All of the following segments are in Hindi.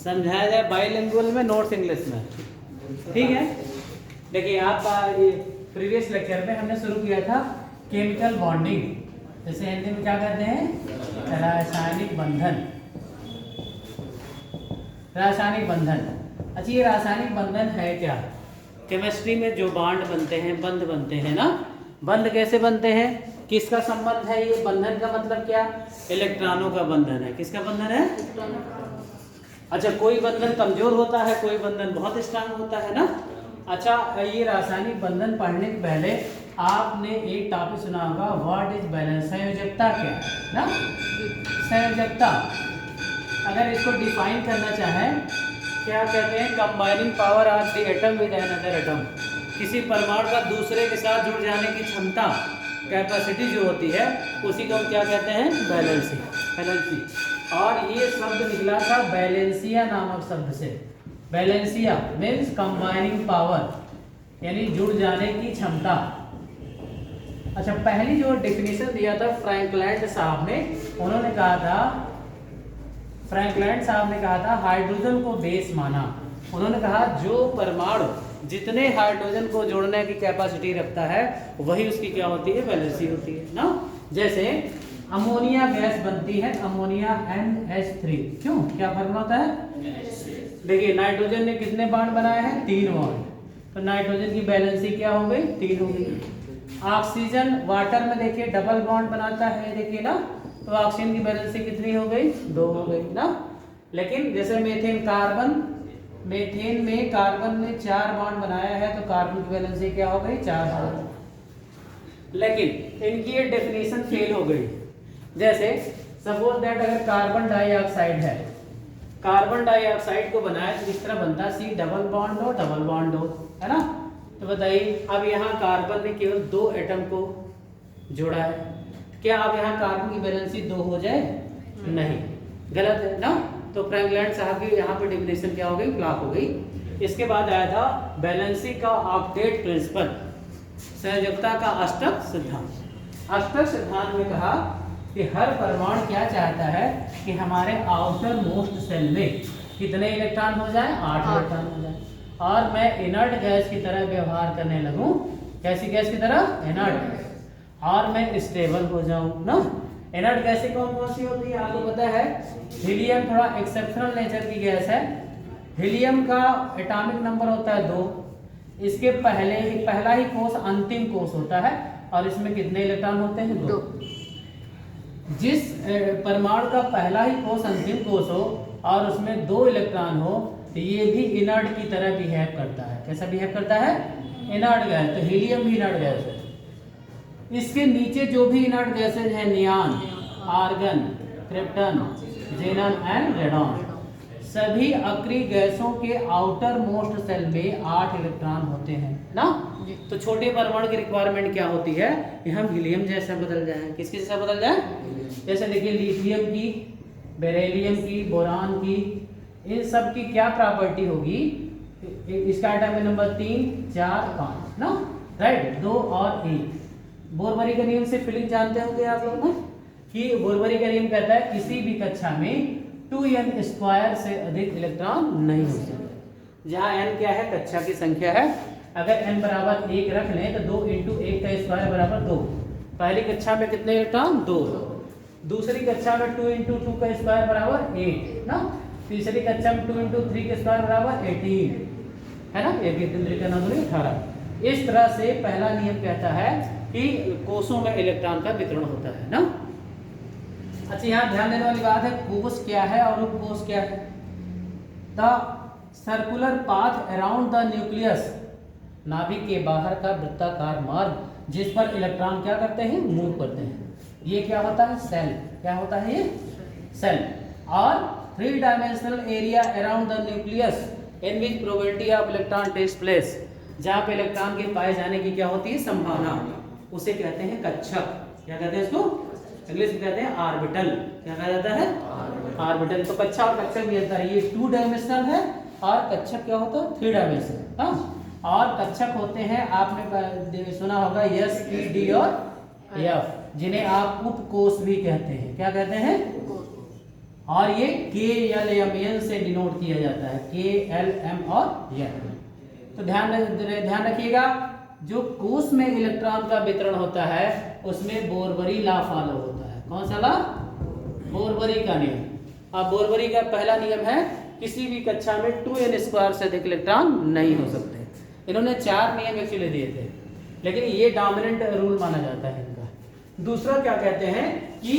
समझाया जाए बाइलिंगुअल में, नोट्स इंग्लिश में, ठीक है। देखिए आप प्रीवियस लेक्चर में हमने शुरू किया था केमिकल बॉन्डिंग, जैसे हिंदी में क्या कहते हैं, रासायनिक बंधन। रासायनिक बंधन, अच्छा ये रासायनिक बंधन है क्या? केमिस्ट्री में जो बॉन्ड बनते हैं, बंध बनते हैं ना, बंध कैसे बनते हैं, किसका संबंध है ये? बंधन का मतलब क्या? इलेक्ट्रॉनों का बंधन है। किसका बंधन है? अच्छा, कोई बंधन कमजोर होता है, कोई बंधन बहुत स्ट्रांग होता है ना। अच्छा, ये रासायनिक बंधन पढ़ने के पहले आपने एक टॉपिक सुना होगा, व्हाट इज बैलेंस, संयोजकता क्या है ना। संयोजकता अगर इसको डिफाइन करना चाहें, क्या कहते हैं, combining power of the atom with another atom, किसी परमाणु का दूसरे के साथ जुड़ जाने की क्षमता, कैपेसिटी जो होती है, उसी को हम क्या कहते हैं, बैलेंसी। बैलेंसी, और ये शब्द निकला था बैलेंसिया नामक शब्द से। बैलेंसिया मीन्स कंबाइनिंग पावर, यानी जुड़ जाने की क्षमता। अच्छा, पहली जो डेफिनेशन दिया था फ्रैंकलैंड साहब ने, उन्होंने कहा था, फ्रैंकलैंड साहब ने कहा था हाइड्रोजन को बेस माना। उन्होंने कहा जो परमाणु जितने हाइड्रोजन को जोड़ने की कैपेसिटी रखता है, वही उसकी क्या होती है, वैलेंसी होती है ना। जैसे अमोनिया गैस बनती है, अमोनिया NH3, क्यों, क्या फॉर्मूला होता है? देखिए नाइट्रोजन ने कितने बॉन्ड बनाए हैं, 3 बॉन्ड, तो नाइट्रोजन की बैलेंसी क्या हो गई, 3 हो गई। ऑक्सीजन वाटर में देखिए डबल बॉन्ड बनाता है, देखिए ना, तो ऑक्सीजन की बैलेंसी कितनी हो गई, 2 हो गई ना। लेकिन जैसे मीथेन कार्बन, मीथेन में कार्बन ने 4 बॉन्ड बनाया है, तो कार्बन की बैलेंसी क्या हो गई, 4 हो गई। लेकिन इनकी ये डेफिनेशन फेल हो गई। जैसे सपोज दैट अगर कार्बन डाइऑक्साइड है, कार्बन डाइऑक्साइड को बनाया तो इस तरह बनता C डबल बॉन्ड हो, डबल बॉन्ड हो, है ना। तो बताइए अब यहाँ कार्बन ने केवल 2 एटम को जोड़ा है, क्या अब यहाँ कार्बन की बैलेंसी 2 हो जाए? नहीं, गलत है ना। तो फ्रैंकलैंड साहब की यहाँ पे डेफिनेशन क्या हो गई, फ्लॉप हो गई। इसके बाद आया था बैलेंसी का ऑक्टेट प्रिंसिपल, संयोजकता का अष्टक सिद्धांत। अष्टक सिद्धांत में कहा कि हर परमाणु क्या चाहता है कि हमारे आउटर मोस्ट सेल में कितने इलेक्ट्रॉन हो जाए, 8 इलेक्ट्रॉन हो जाए, और मैं इनर्ट गैस की तरह व्यवहार करने लगूं। कैसी गैस की तरह? इनर्ट गैस, और मैं स्टेबल हो जाऊं ना। इनर्ट गैसें कौन कौन सी होती है आपको पता है? हीलियम थोड़ा एक्सेप्शनल नेचर की गैस है। हीलियम का एटॉमिक नंबर होता है 2, इसके पहला ही कोष अंतिम कोष होता है, और इसमें कितने इलेक्ट्रॉन होते हैं, 2। जिस परमाणु का पहला ही कोष अंतिम कोष हो और उसमें 2 इलेक्ट्रॉन हो, तो ये भी इनर्ट की तरह बिहेव करता है। कैसा बिहेव करता है? Inert gas. तो हीलियम भी इनर्ट गैस है। इसके नीचे जो भी इनर्ट गैसेज हैं, neon, argon, krypton, xenon and radon, सभी अक्रिय गैसों के आउटर मोस्ट सेल में 8 इलेक्ट्रॉन होते हैं ना। तो छोटे परमाणु की रिक्वायरमेंट क्या होती है कि हम हीलियम जैसा बदल जाए। किसके जैसा बदल जाए? जैसे देखिए लिथियम की, बेरिलियम की, बोरान की, इन सब की क्या प्रॉपर्टी होगी, इसका एटॉमिक नंबर 3, 4, 5 ना, राइट, 2 और 1। बोरबरी का नियम से फीलिंग जानते होंगे आप लोग ना, कि बोरबरी का नियम कहता है किसी भी कक्षा में 2n² से अधिक इलेक्ट्रॉन नहीं हो सकते। जहाँ n क्या है, कक्षा की संख्या है। अगर n बराबर 1 रख लें तो 2 × 1 का स्क्वायर बराबर 2। पहली कक्षा में कितने इलेक्ट्रॉन, 2। दूसरी कक्षा में 2 × 2 का स्क्वायर बराबर 8 ना। तीसरी कक्षा में 2 × 3 का स्क्वायर बराबर 18, है ना। 18। इस तरह से पहला नियम कहता है कि कोषों में इलेक्ट्रॉन का वितरण होता है ना। अच्छा, यहाँ ध्यान देने वाली बात है, कोष क्या है और उपकोष क्या है। The circular path around the nucleus, नाभिक के बाहर का वृत्ताकार मार्ग जिस पर इलेक्ट्रॉन क्या करते हैं, मूव करते हैं, ये क्या होता है, सेल। क्या होता है ये, सेल। और 3 dimensional area around the nucleus in which probability of electron takes place, जहाँ पे इलेक्ट्रॉन के पाए जाने की क्या होती है, संभावना, उसे कहते हैं कक्षक। क्या कहते हैं इसको, इंग्लिश में कहते हैं ऑर्बिटल। क्या कहा जाता है, ऑर्बिटल। तो कक्षा और कक्षक भी अंतर है, ये 2 डायमेंशनल है और कक्षक क्या होता है, 3 डायमेंशनल। हाँ, और कक्षक होते हैं, आपने सुना होगा S, P, D और F, जिन्हें आप उपकोष भी कहते हैं। क्या कहते हैं, और ये K-L-M-N से डिनोट किया जाता है, K-L-M और N। तो ध्यान रखिएगा, जो कोष में इलेक्ट्रॉन का वितरण होता है उसमें बोरबरी लॉ फॉलो होता है। कौन सा लॉ? बोरबरी का नियम। अब बोरबरी का पहला नियम है किसी भी कक्षा में 2n² से अधिक इलेक्ट्रॉन नहीं हो सकते। इन्होंने 4 नियम एक्चुअली दिए थे, लेकिन ये डोमिनेंट रूल माना जाता है इनका। दूसरा क्या कहते हैं कि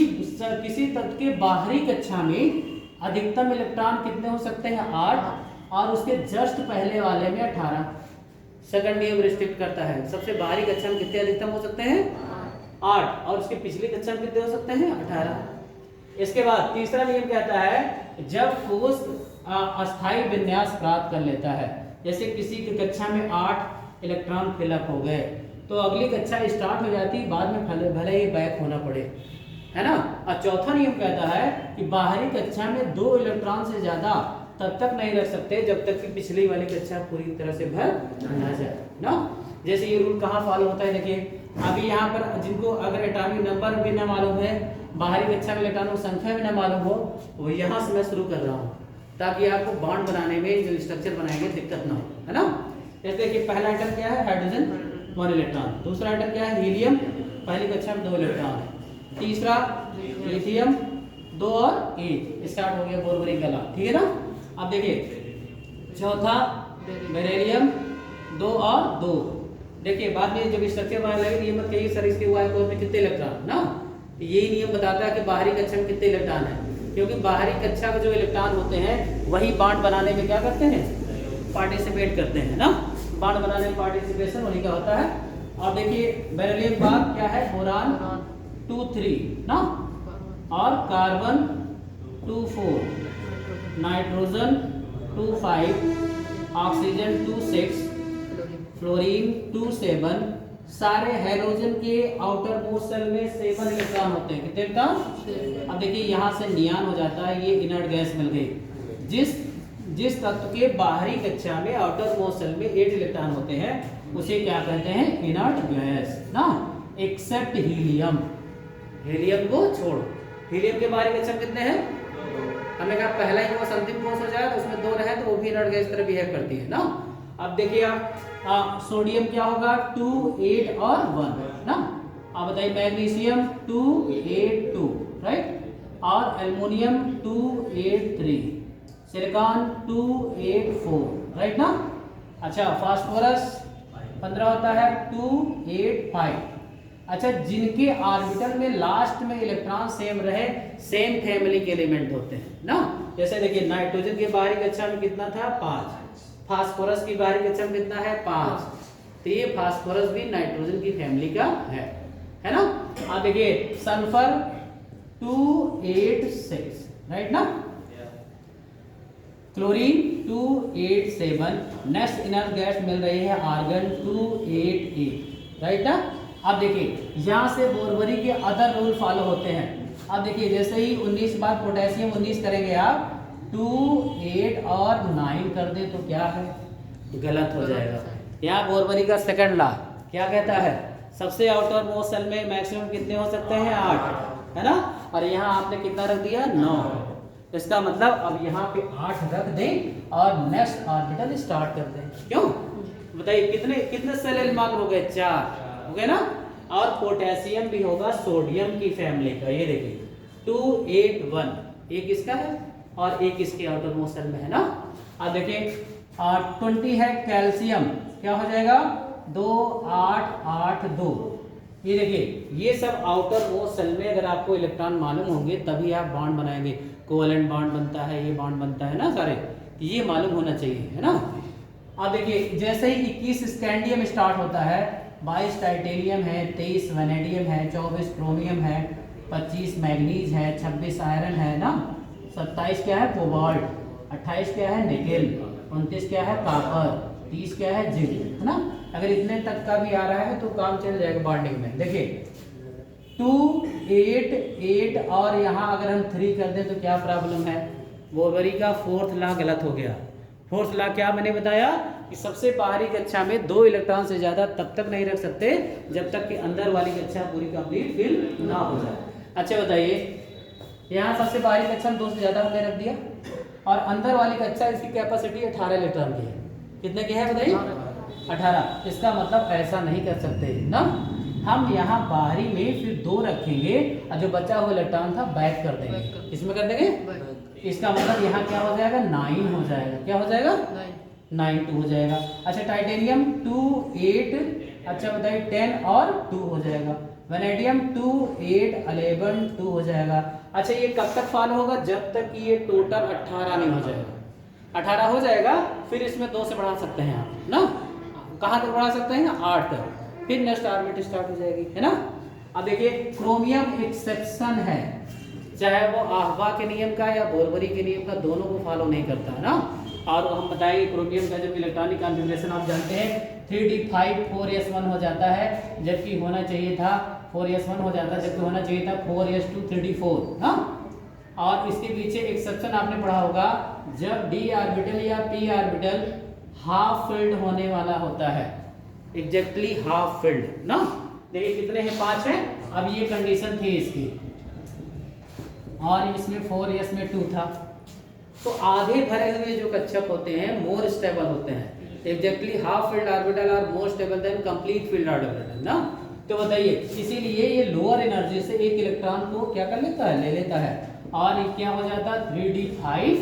किसी तत्व के बाहरी कक्षा में अधिकतम इलेक्ट्रॉन कितने हो सकते हैं? 8, और उसके जस्ट पहले वाले में 18। सेकंड नियम रिस्ट्रिक्ट करता है सबसे बाहरी कक्षा में कितने अधिकतम हो सकते हैं? 8, और उसके पिछली कक्षा में कितने हो सकते हैं? 18। इसके बाद तीसरा नियम कहता है जब कोष अस्थायी विन्यास प्राप्त कर लेता है, जैसे किसी की कक्षा में 8 इलेक्ट्रॉन फिलअप हो गए तो अगली कक्षा स्टार्ट हो जाती, बाद में भले ही बैक होना पड़े, है ना। और चौथा नियम कहता है कि बाहरी कक्षा में 2 इलेक्ट्रॉन से ज्यादा तब तक नहीं रख सकते जब तक कि पिछली वाली कक्षा पूरी तरह से भर ना जाए ना। जैसे ये रूल कहाँ फॉलो होता है, देखिए अभी यहाँ पर जिनको अगर एटॉमिक नंबर भी ना मालूम है, बाहरी कक्षा में इलेक्ट्रॉनों की संख्या भी ना मालूम हो, वो यहाँ से मैं शुरू कर रहा हूँ ताकि आपको बॉन्ड बनाने में जो स्ट्रक्चर बनाएंगे दिक्कत ना हो, है ना। जैसे कि पहला आइटम क्या है? Hydrogen 1 electron. दूसरा आइटम क्या है? हीलियम, पहली कक्षा में 2 इलेक्ट्रॉन है। तीसरा लिथियम 2 और 1, स्टार्ट हो गया बोरबरी का लॉ, ठीक है ना। अब देखिए चौथा बेरिलियम 2 और 2। देखिए बाद में जब स्ट्रक्चर बनाने लगे ये मत कहिए सर इसके वाई कोर में कितने इलेक्ट्रॉन ना, यही नियम बताता है कि बाहरी कक्षा में कितने इलेक्ट्रॉन है, क्योंकि बाहरी कक्षा के जो इलेक्ट्रॉन होते हैं वही बॉन्ड बनाने में क्या करते हैं? पार्टिसिपेट करते हैं ना। बॉन्ड बनाने में पार्टिसिपेशन उन्हीं का होता है। और देखिए बेरिलियम बाद क्या है? बोरान 2-3 ना, और कार्बन 2-4, नाइट्रोजन 2-5, ऑक्सीजन 2-6, फ्लोरीन 2-7। सारे हाइड्रोजन के आउटर मोस्ट शेल में 7 इलेक्ट्रॉन होते हैं। कितने इलेक्ट्रॉन? अब देखिए यहाँ से नियान हो जाता है, ये इनर्ट गैस मिल गई। जिस तत्व के बाहरी कक्षा में आउटर मोस्ट शेल में 8 इलेक्ट्रॉन होते हैं उसे क्या कहते हैं? इनर्ट गैस ना, एक्सेप्ट हीलियम। हीलियम को छोड़ो। हीलियम के बाहरी कक्षा में कितने हैं? हमने कहा पहला ही कोष अंतिम कोष हो जाए तो उसमें 2 रहे तो वो भी इनर्ट गैस तरह बिहेव करती है ना। अब देखिए आप सोडियम क्या होगा? 2, 8 और 1 ना। अब बताइए मैग्नीशियम 2, 8, 2 राइट, और एल्युमिनियम 2, 8, 3, सिलिकॉन 2, 8, 4 राइट ना। अच्छा फास्फोरस 15 होता है 2, 8, 5। अच्छा जिनके ऑर्बिटल में लास्ट में इलेक्ट्रॉन सेम रहे, सेम फैमिली के एलिमेंट होते हैं ना। जैसे देखिए नाइट्रोजन के बाहरी कक्षा में कितना था? 5। फास्फोरस की बाहरी कक्षा में कितना है? 5। तो ये फास्फोरस भी नाइट्रोजन की फैमिली का है ना। अब देखिए सल्फर 2, 8, 6 राइट ना। क्लोरीन 2, 8, 7। नेक्स्ट इनर्ट गैस मिल रही है आर्गन 2, 8, 8 राइट ना। अब देखिए यहाँ से बोरबरी के अदर रूल फॉलो होते हैं। अब देखिए जैसे ही 19 बाद पोटेशियम 19 करेंगे आप, 2, 8 और 9 कर दे तो क्या है? गलत हो जाएगा। यहाँ बोरबरी का सेकंड लॉ क्या कहता है? सबसे आउटर मोस्ट शेल में मैक्सिमम कितने हो सकते हैं? 8 है ना। और यहाँ आपने कितना रख दिया? 9। इसका मतलब अब यहाँ पे 8 रख दें और नेक्स्ट ऑर्बिटल स्टार्ट कर दें। क्यों बताइए? कितने सेल मार्क हो गए? 4 हो गए ना। और पोटेशियम भी होगा सोडियम की फैमिली का। ये देखिए 2, 8, 1 एक इसका है और एक इसके आउटर मोस्ट शेल में है ना। अब देखिए 20 है कैल्शियम, क्या हो जाएगा? 2, 8, 8, 2। ये देखिए ये सब आउटर मोस्ट शेल में अगर आपको इलेक्ट्रॉन मालूम होंगे तभी आप बॉन्ड बनाएंगे। कोवेलेंट बॉन्ड बनता है, ये बॉन्ड बनता है ना सारे, ये मालूम होना चाहिए, है ना। अब देखिए जैसे ही 21 स्कैंडियम स्टार्ट होता है, 22 टाइटेनियम है, 23 वैनेडियम है, 24 क्रोमियम है, 25 मैग्नीज है, 26 आयरन है ना, 27 क्या है? कोबाल्ट, 28 क्या है? निकेल, 29 क्या है? कॉपर, 30 क्या है? जिंक, है ना। अगर इतने तक का भी आ रहा है तो काम चल जाएगा बॉन्डिंग में। देखिए 2, 8, 8 और यहाँ अगर हम 3 कर दें तो क्या प्रॉब्लम है? बोरबरी का 4th लॉ गलत हो गया। 4th लॉ क्या मैंने बताया कि सबसे बाहरी कक्षा में 2 इलेक्ट्रॉन से ज्यादा तब तक नहीं रख सकते जब तक कि अंदर वाली कक्षा पूरी कंप्लीट फिल ना हो जाए। अच्छा बताइए यहाँ सबसे बाहरी कक्षा में 2 से ज़्यादा हमने रख दिया, और अंदर वाली कक्षा इसकी कैपेसिटी 18 इलेक्ट्रॉन की है। कितने की है बताइए? 18। इसका मतलब ऐसा नहीं कर सकते ना, हम यहाँ बाहरी में फिर 2 रखेंगे और जो बचा हुआ इलेक्ट्रॉन था बैक कर देंगे। इसमें कर देंगे, इसका मतलब यहाँ क्या हो जाएगा? 9 हो जाएगा। क्या हो जाएगा? 9 2 हो जाएगा। अच्छा टाइटेनियम 2 8, अच्छा बताइए 10 और 2 हो जाएगा। वैनेडियम 2 8 11 2 हो जाएगा। अच्छा ये कब तक फॉलो होगा? जब तक कि ये टोटल 18 नहीं हो जाएगा। 18 हो जाएगा फिर इसमें 2 से बढ़ा सकते हैं आप ना, कहाँ तक बढ़ा सकते हैं? 8 तक। फिर नेक्स्ट ऑर्बिट स्टार्ट हो जाएगी, है ना। अब देखिए क्रोमियम एक्सेप्शन है, चाहे वो आहवा के नियम का या बोरबरी के नियम का, दोनों को फॉलो नहीं करता है ना। और हम बताएंगे क्रोमियम का जब इलेक्ट्रॉनिक कॉन्फ़िगरेशन आप जानते हैं 3d5 4s1 हो जाता है, जबकि होना चाहिए था 4s1 हो जाता है, जबकि होना चाहिए था 4s2 3d4 ना। और इसके पीछे एक्सेप्शन आपने पढ़ा होगा, जब d ऑर्बिटल या p ऑर्बिटल हाफ फिल्ड होने वाला होता है, एग्जैक्टली हाफ फिल्ड ना। देखिए कितने हैं? 5 हैं। अब ये कंडीशन थी इसकी, और इसमें 4s में 2 था, तो आधे भरे हुए जो कक्षक होते हैं मोर स्टेबल होते हैं। Exactly half filled orbital are more stable than complete filled orbital ना। तो बताइए इसीलिए ये लोअर एनर्जी से एक इलेक्ट्रॉन को क्या कर लेता है? ले लेता है, और ये क्या हो जाता है? 3d5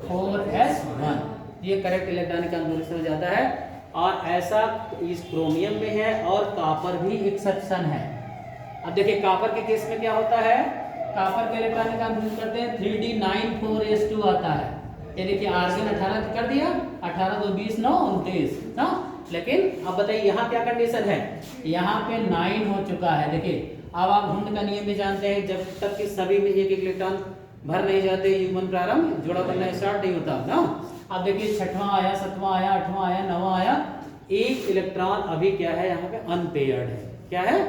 4s1, ये करेक्ट इलेक्ट्रॉनिक कॉन्फ़िगरेशन हो जाता है। और ऐसा इस क्रोमियम में है, और कॉपर भी एक्सेप्शन है। अब देखिए कॉपर के केस में क्या होता है? कॉपर के इलेक्ट्रॉनिक कॉन्फ़िगरेशन करते हैं 3d9 4s2 आता है। ये देखिए आर्गन 18 कर दिया, 18 2 20 9 29 ना। लेकिन अब बताइए यहाँ क्या कंडीशन है? यहाँ पे 9 हो चुका है। देखिए अब आप हुंड का नियम भी जानते हैं, जब तक कि सभी में एक इलेक्ट्रॉन भर नहीं जाते युग्मन प्रारंभ जोड़ा बनना स्टार्ट नहीं होता ना। अब देखिए 6वां आया, 7वां आया, 8वां आया, 9वां आया, एक इलेक्ट्रॉन अभी क्या है? यहाँ पे अनपेयर्ड है। क्या है?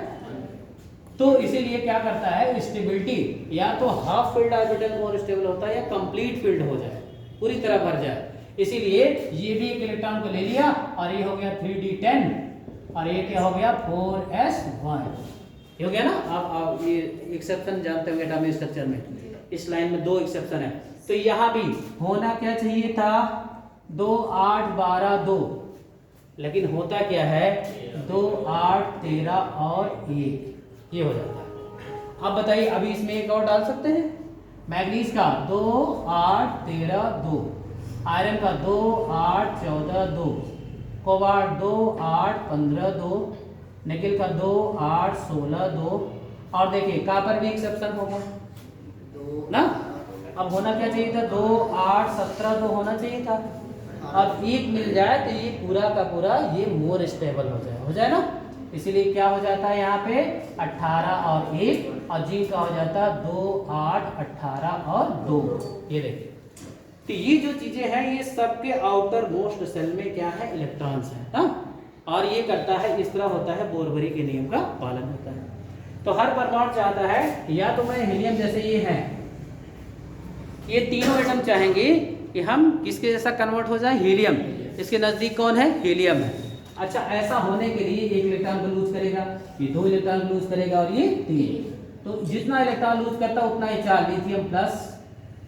तो इसीलिए क्या करता है? स्टेबिलिटी या तो half filled orbital more stable होता है, या कंप्लीट फील्ड हो जाए, पूरी तरह भर जाए। इसीलिए ये भी एक इलेक्ट्रॉन को ले लिया, और ये हो गया 3d10, और ये क्या हो गया? 4s1। ये हो गया ना। आप ये एक्सेप्शन जानते होंगे एटॉमिक स्ट्रक्चर में, इस लाइन में 2 एक्सेप्शन है। तो यहाँ भी होना क्या चाहिए था? 2 8 12 2, लेकिन होता क्या है? 2 8 13 और 1, ये हो जाता है। अब बताइए अभी इसमें एक और डाल सकते हैं। मैग्नीज का 2 8 13 2, आयरन का 2 8 14 2, कोबाल्ट 2 8 15 2, निकेल का 2 8 16 2, और देखिए कॉपर भी एक्सेप्शन होगा ना। अब होना क्या चाहिए था? 2 8 17 2 होना चाहिए था। अब एक मिल जाए तो ये पूरा का पूरा ये मोर स्टेबल हो जाए ना। इसीलिए क्या हो जाता है यहाँ पे? 18 और 1, और जिंक का हो जाता है 2 8 18 और 2। ये देखिए, तो ये जो चीजें हैं ये सबके आउटर मोस्ट सेल में क्या है? इलेक्ट्रॉन्स हैं ना। और ये करता है इस तरह होता है, बोरबरी के नियम का पालन होता है। तो हर परमाणु चाहता है या तो मैं हीलियम जैसे ये है, ये तीनों एटम चाहेंगे कि हम किसके जैसा कन्वर्ट हो जाए? हीलियम। इसके नजदीक कौन है? हीलियम है। अच्छा ऐसा होने के लिए एक इलेक्ट्रॉन को लूज करेगा, ये 2 इलेक्ट्रॉन लूज करेगा, और ये 3। तो जितना इलेक्ट्रॉन लूज करता है उतना ही charge, lithium plus,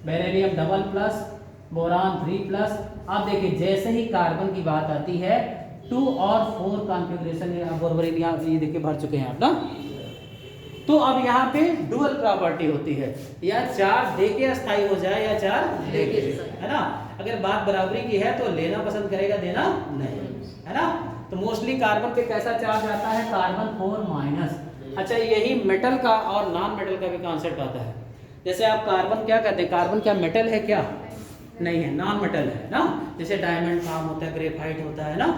beryllium double plus, boron 3+। अब देखिए जैसे ही कार्बन की बात आती है 2 और 4 कॉन्फ़िगरेशन बोरबरी ये देखिए भर चुके हैं आप ना। तो अब यहाँ पे डुअल प्रॉपर्टी होती है, या चार्ज दे के अस्थायी हो जाए या चार्ज दे के, है ना। अगर बात बराबरी की है तो लेना पसंद करेगा, देना नहीं, है ना। तो मोस्टली कार्बन पे कैसा चार्ज आता है? कार्बन 4-। अच्छा यही मेटल का और नॉन मेटल का भी कॉन्सेप्ट आता है। जैसे आप कार्बन क्या कहते हैं? कार्बन क्या मेटल है? क्या नहीं है, नॉन मेटल है ना। जैसे डायमंड फॉर्म होता है, ग्रेफाइट होता है ना,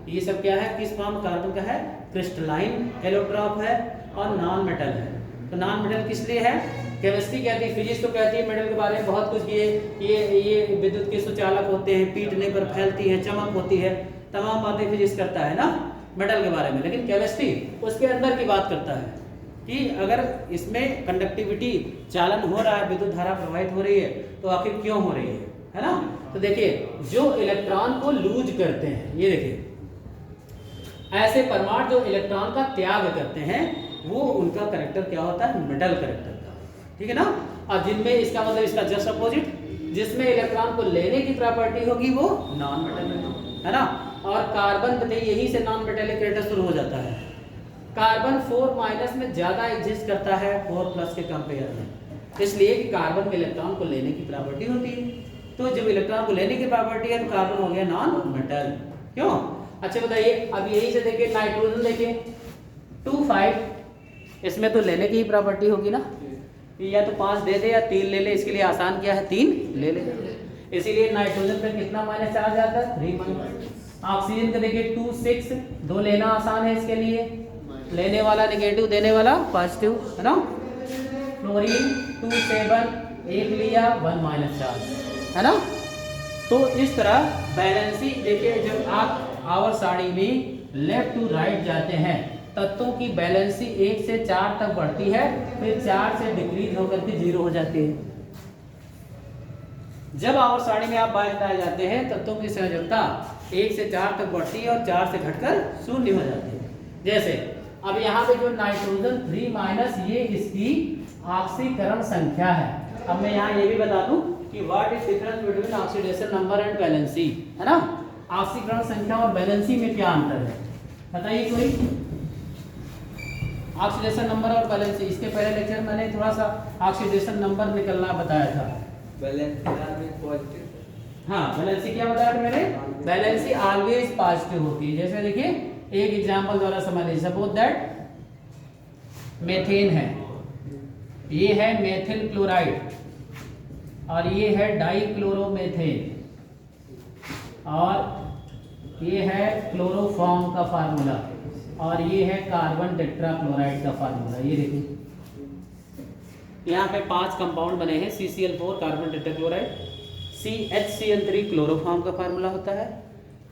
ये सब क्या है? किस फॉर्म कार्बन का है? क्रिस्टलाइन एलोट्रॉप है और नॉन मेटल है। तो नॉन मेटल किस लिए है? केमिस्ट्री कहती है, फिजिक्स तो कहती है मेटल के बारे में बहुत कुछ, ये विद्युत के सुचालक होते हैं, पीटने पर फैलती है, चमक होती है, तमाम बातें फिजिक्स करता है ना मेटल के बारे में। लेकिन केमिस्ट्री उसके अंदर की बात करता है कि अगर इसमें कंडक्टिविटी चालन हो रहा है, विद्युत धारा प्रवाहित हो रही है, तो आखिर क्यों हो रही है ना। तो देखिए जो इलेक्ट्रॉन को लूज करते हैं, ये देखिए ऐसे परमाणु जो इलेक्ट्रॉन का त्याग करते हैं, वो उनका कैरेक्टर क्या होता है? मेटल कैरेक्टर का, ठीक है ना। और जिनमें इसका मतलब इसका जस्ट अपोजिट, जिसमें इलेक्ट्रॉन को लेने की प्रॉपर्टी होगी वो नॉन मेटेलिक है ना। और कार्बन बताइए यही से नॉन मेटेलिक रेटर शुरू हो जाता है। कार्बन 4- में ज़्यादा एग्जिस्ट करता है 4+ के कंपेयर में, इसलिए कि कार्बन में इलेक्ट्रॉन को लेने की प्रॉपर्टी होती है। तो जब इलेक्ट्रॉन को लेने की प्रॉपर्टी है तो कार्बन हो गया नॉन मेटल। क्यों? अच्छा बताइए, अब यही से देखिए नाइट्रोजन देखिए 2,5, इसमें तो लेने की ही प्रॉपर्टी होगी ना, या तो 5 दे दे या 3 ले ले, इसके लिए आसान क्या है 3 ले ले। इसीलिए नाइट्रोजन पे कितना माइनस चार्ज आता है 3-। ऑक्सीजन का देखिए 2,6, 2 लेना आसान है इसके लिए, लेने वाला नेगेटिव देने वाला पॉजिटिव है ना। क्लोरीन 2,7, 1 लिया 1- चार्ज है ना। तो इस तरह बैलेंसी देखिए, जब आप आवर सारणी में लेफ्ट टू राइट जाते हैं तत्वों की बैलेंसी 1 से 4 तक बढ़ती है, फिर 4 से डिक्रीज होकर के 0 हो जाती है। जब आवर सारणी में आप बाएं दाएं जाते हैं तत्वों की संयोजकता 1 से 4 तक बढ़ती है और 4 से घटकर 0 हो जाती है। जैसे अब यहाँ पे जो नाइट्रोजन 3- ये इसकी ऑक्सीकरण संख्या है। अब मैं यहाँ ये भी बता दूं कि what is difference between oxidation number and valency, है ना। ऑक्सीकरण संख्या और वैलेंसी में क्या अंतर है बताइए कोई। ऑक्सीडेशन नंबर और वैलेंसी, इसके पहले लेक्चर मैंने थोड़ा सा ऑक्सीडेशन नंबर निकलना बताया था। हाँ, वैलेंसी क्या बताया था मैंने, वैलेंसी ऑलवेज पॉजिटिव होती है। जैसे देखिए एक एग्जांपल द्वारा समझ लीजिए, सपोज दैट मेथेन है, ये है मेथिल क्लोराइड और ये है डाइक्लोरोमेथेन और ये है क्लोरोफॉर्म का फार्मूला और ये है कार्बन टेट्राक्लोराइड का फार्मूला। ये देखिए यहाँ पे 5 कंपाउंड बने हैं, CCl4 carbon tetrachloride, CHCl3 chloroform का फार्मूला होता है,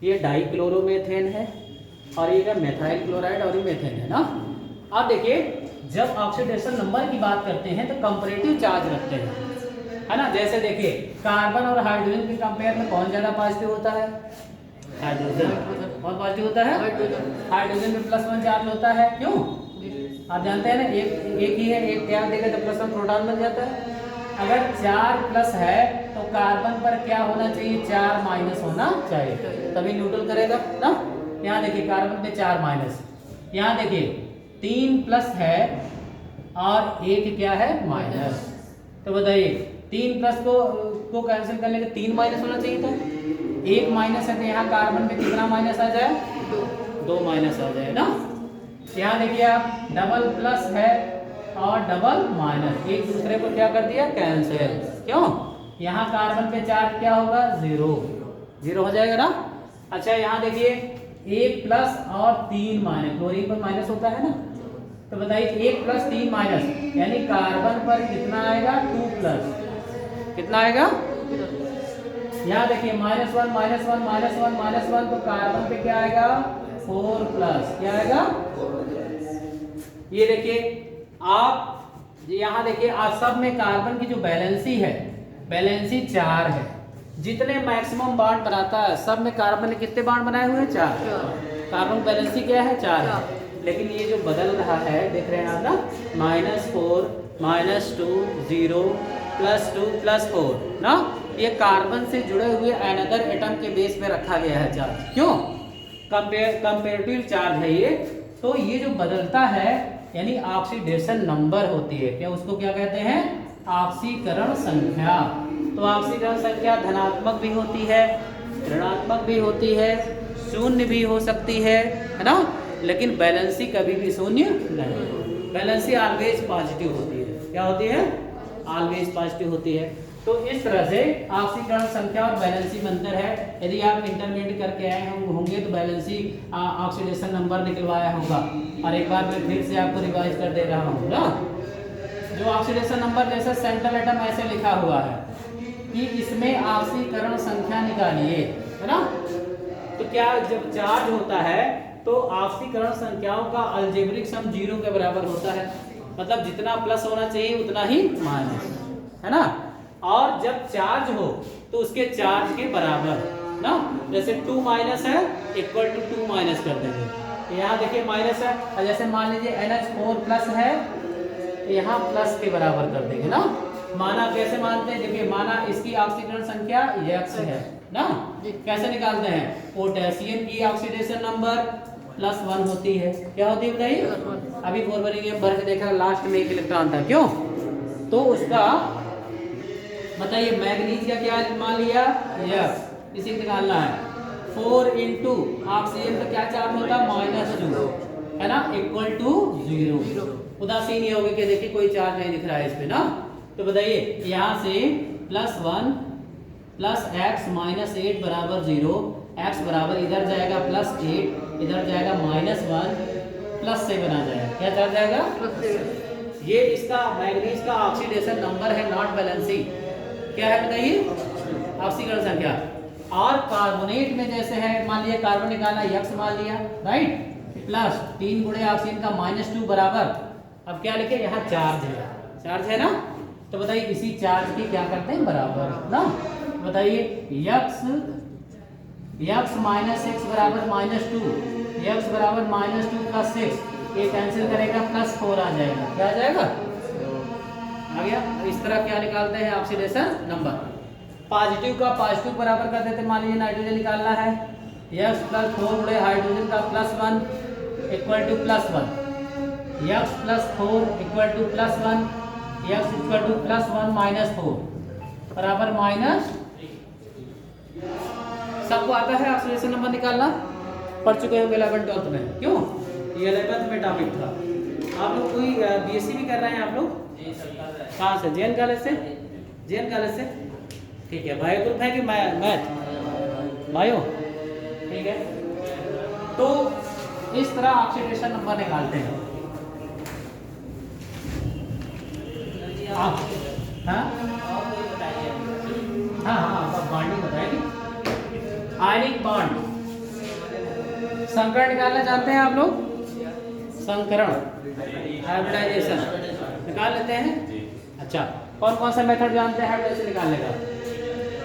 ये डाइक्लोरोमेथेन है और ये है मेथाइल क्लोराइड और ये मेथेन है ना। अब देखिए जब ऑक्सीडेशन नंबर की बात करते हैं तो कंपैरेटिव चार्ज रखते हैं, है ना। जैसे देखिए कार्बन और हाइड्रोजन के कंपेयर में कौन ज्यादा पॉजिटिव होता है, हाइड्रोजन। कौन पॉजिटिव होता है, हाइड्रोजन में +1 चार्ज होता है। क्यों? आप जानते हैं ना, एक ही है, एक त्याग देगा तो +1 प्रोटॉन बन जाता है। अगर 4+ है तो कार्बन पर क्या होना चाहिए, 4- होना चाहिए, तभी न्यूट्रल करेगा ना। यहाँ देखिए कार्बन पे 4-, यहाँ देखिए 3+ है और 1 क्या है माइनस। तो बताइए 3+ को कैंसिल करने के 3- होना चाहिए था, 1- है तो यहाँ कार्बन पे कितना माइनस आ जाए, 2- आ जाए ना। यहाँ देखिए आप डबल+ है और डबल-, एक दूसरे को क्या कर दिया, कैंसिल। क्यों? यहाँ कार्बन पे चार्ज क्या होगा, 0 हो जाएगा ना। अच्छा यहाँ देखिए 1+ और 3-, क्लोरीन पर माइनस होता है ना। तो बताइए 1+ 3- यानी कार्बन पर कितना आएगा, 2+, कितना आएगा। यहाँ देखिए -1 तो कार्बन पे क्या आएगा, 4+, क्या आएगा। ये देखिए आप यहाँ देखिए आप सब में कार्बन की जो बैलेंसी है, बैलेंसी 4 है। जितने मैक्सिमम बॉन्ड बनाता है सब में कार्बन ने कितने बॉन्ड बनाए हुए हैं, 4। कार्बन बैलेंसी क्या है, 4 है। लेकिन ये जो बदल रहा है देख रहे हैं आप ना, -4 -2 0 +2 +4 ना, ये कार्बन से जुड़े हुए अनदर एटम के बेस पे रखा गया है चार्ज। क्यों? कंपेरेटिव चार्ज है ये। तो ये जो बदलता है यानी ऑक्सीडेशन नंबर होती है, क्या उसको क्या कहते हैं, ऑक्सीकरण संख्या। तो ऑक्सीकरण संख्या धनात्मक भी होती है, ऋणात्मक भी होती है, शून्य भी हो सकती है ना। लेकिन बैलेंसी कभी भी शून्य नहीं, बैलेंसी ऑलवेज पॉजिटिव होती है। क्या होती है, ऑलवेज पॉजिटिव होती है। तो इस तरह से ऑक्सीकरण संख्या और बैलेंसी में अंतर है। यदि आप इंटरमीडिएट करके आए होंगे तो बैलेंसी ऑक्सीडेशन नंबर निकलवाया होगा, और एक बार मैं फिर से आपको रिवाइज कर दे रहा हूँ ना। जो ऑक्सीडेशन नंबर जैसे सेंट्रल एटम ऐसे लिखा हुआ है कि इसमें ऑक्सीकरण संख्या निकालिए, है ना। तो क्या जब चार्ज होता है तो ऑक्सीकरण संख्याओं का अलजेब्रिक सम 0 के बराबर होता है, मतलब जितना प्लस होना चाहिए उतना ही माइनस, है ना। और जब चार्ज हो तो उसके चार्ज के बराबर ना, जैसे 2- है इक्वल टू 2- कर देंगे। यहाँ देखिए माइनस है, और जैसे मान लीजिए NH4+ है तो यहाँ प्लस के बराबर कर देंगे ना। माना कैसे मानते हैं? देखिए माना इसकी ऑक्सीकरण संख्या x है ना, कैसे निकालते हैं? पोटेशियम की ऑक्सीडेशन नंबर +1 होती है। क्या होती है बताइए? अभी 4 बनेंगे, भर के देखा लास्ट में 1 इलेक्ट्रॉन था, क्यों? तो उसका बताइए मैग्नीज का क्या मान लिया? यस, इसी निकालना है। 4 इंटू ऑक्सीजन का क्या चार्ज होता है? -2 है ना, इक्वल टू 0। उदासीन ये होगी कि देखिए कोई चार्ज नहीं दिख रहा है इस पे ना। तो बताइए यहाँ से +1 प्लस x -8 बराबर 0, x बराबर इधर जाएगा +8, इधर जाएगा -1, प्लस से बना जाएगा। क्या चार्ज जाएगा? ये इसका मैग्नीज का ऑक्सीडेशन नंबर है, नॉट बैलेंसिंग। क्या है बताइए? ऑक्सीकरण संख्या। और कार्बोनेट में जैसे है, मान लिया कार्बन निकालना, x मान लिया, राइट, प्लस 3 गुणे ऑक्सीजन का -2 बराबर, अब क्या लिखे यहाँ? चार्ज है, चार्ज है ना। तो बताइए इसी चार्ज की क्या करते हैं? बराबर ना। बताइए x -x बराबर -2, x बराबर -2 + 6, ये कैंसिल करेगा, +4 आ जाएगा। क्या आ जाएगा? आ गया। इस तरह क्या निकालते हैं? Oxidation number. पॉजिटिव का पॉजिटिव बराबर कर देते, मान लीजिए नाइट्रोजन निकालना है, x + 4 गुणे हाइड्रोजन का +1 equal to +1, x + 4 equal to +1, x equal to +1 - 4 बराबर माइनस। सबको आता है ऑक्सीडेशन नंबर निकालना? पढ़ चुके होंगे 11th-12th में, क्यों? ये 11th में टॉपिक था। आप लोग कोई बीएससी भी कर रहे हैं आप लोग? कहाँ से? जेएन कॉलेज से? जेएन कॉलेज से, ठीक है। बायो ग्रुप है कि मैथ? बायो, ठीक है। तो इस तरह ऑक्सीडेशन नंबर निकालते हैं आप। हाँ हाँ हाँ, बॉन्डिंग बताएगी। आयनिक बॉन्ड, संकरण निकालना चाहते हैं आप लोग? संकरण, हाइब्रिडाइजेशन निकाल लेते हैं। अच्छा, कौन कौन सा मेथड जानते हैं हाइब्रिडाइजेशन निकालने का?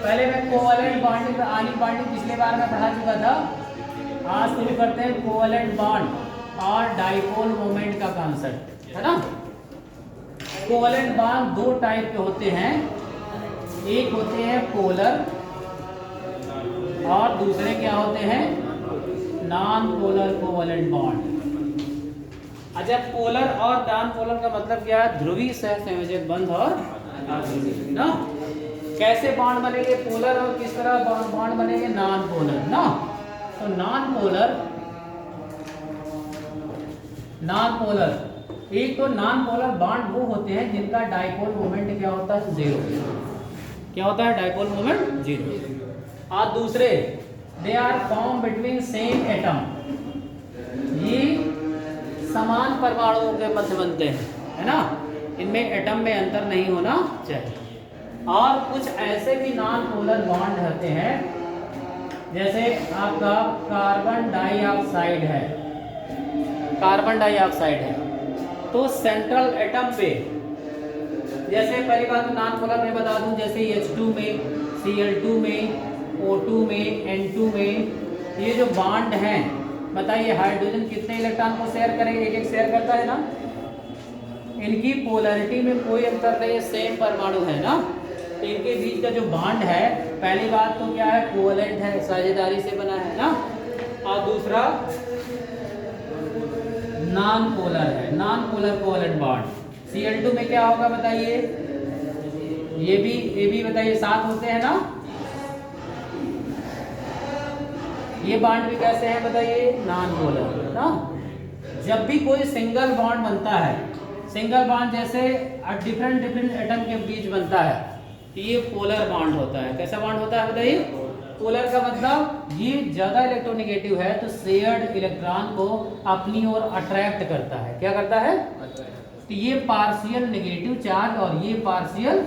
पहले मैं कोवैलेंट बॉन्डिंग, आयनिक बॉन्डिंग पिछले बार में पढ़ा चुका था। आज शुरू करते हैं कोवैलेंट बॉन्ड और डाइपोल मोमेंट का कॉन्सेप्ट, है ना। कोवैलेंट बॉन्ड 2 टाइप के होते हैं, एक होते हैं पोलर और दूसरे क्या होते हैं? Non polar covalent bond. अच्छा, पोलर और नॉन पोलर का मतलब क्या है? ध्रुवीय सहसंयोजक बंध और अध्रुवीय ना। कैसे बॉन्ड बनेंगे पोलर और किस तरह बॉन्ड बनेंगे नॉन पोलर ना। तो नॉन पोलर एक तो नॉन पोलर बॉन्ड वो होते हैं जिनका डाइपोल मोमेंट क्या होता है? 0। क्या होता है? Dipole moment 0। और दूसरे they are form between same atom, ये समान परमाणुओं के मध्य बनते हैं, है ना। इनमें एटम में अंतर नहीं होना चाहिए। और कुछ ऐसे भी नॉन पोलर बॉन्ड होते हैं, जैसे आपका कार्बन डाइऑक्साइड है, कार्बन डाइऑक्साइड है, तो सेंट्रल एटम पे, जैसे पहली बात तो नॉन पोलर में बता दूं, जैसे H2 में, Cl2 में, O2 में, N2 में, ये जो बॉन्ड हैं, बताइए हाइड्रोजन कितने इलेक्ट्रॉन को शेयर करेंगे? एक शेयर करता है ना। इनकी पोलैरिटी में कोई अंतर नहीं है, सेम परमाणु है ना। तो इनके बीच का जो बॉन्ड है, पहली बात तो क्या है? कोवैलेंट है, साझेदारी से बना है ना। और दूसरा नॉन पोलर है, non polar covalent bond. Cl2 में क्या होगा बताइए? ये भी बताइए, 7 होते हैं ना। ये बॉन्ड भी कैसे हैं बताइए? नॉन पोलर ना। जब भी कोई सिंगल बॉन्ड बनता है, सिंगल बॉन्ड जैसे डिफरेंट एटम के बीच बनता है, ये पोलर बॉन्ड होता है। कैसा बॉन्ड होता है बताइए? पोलर का मतलब ये ज्यादा इलेक्ट्रोनेगेटिव है तो शेयर्ड इलेक्ट्रॉन को अपनी ओर अट्रैक्ट करता है। क्या करता है? तो ये पार्शियल नेगेटिव चार्ज और ये पार्शियल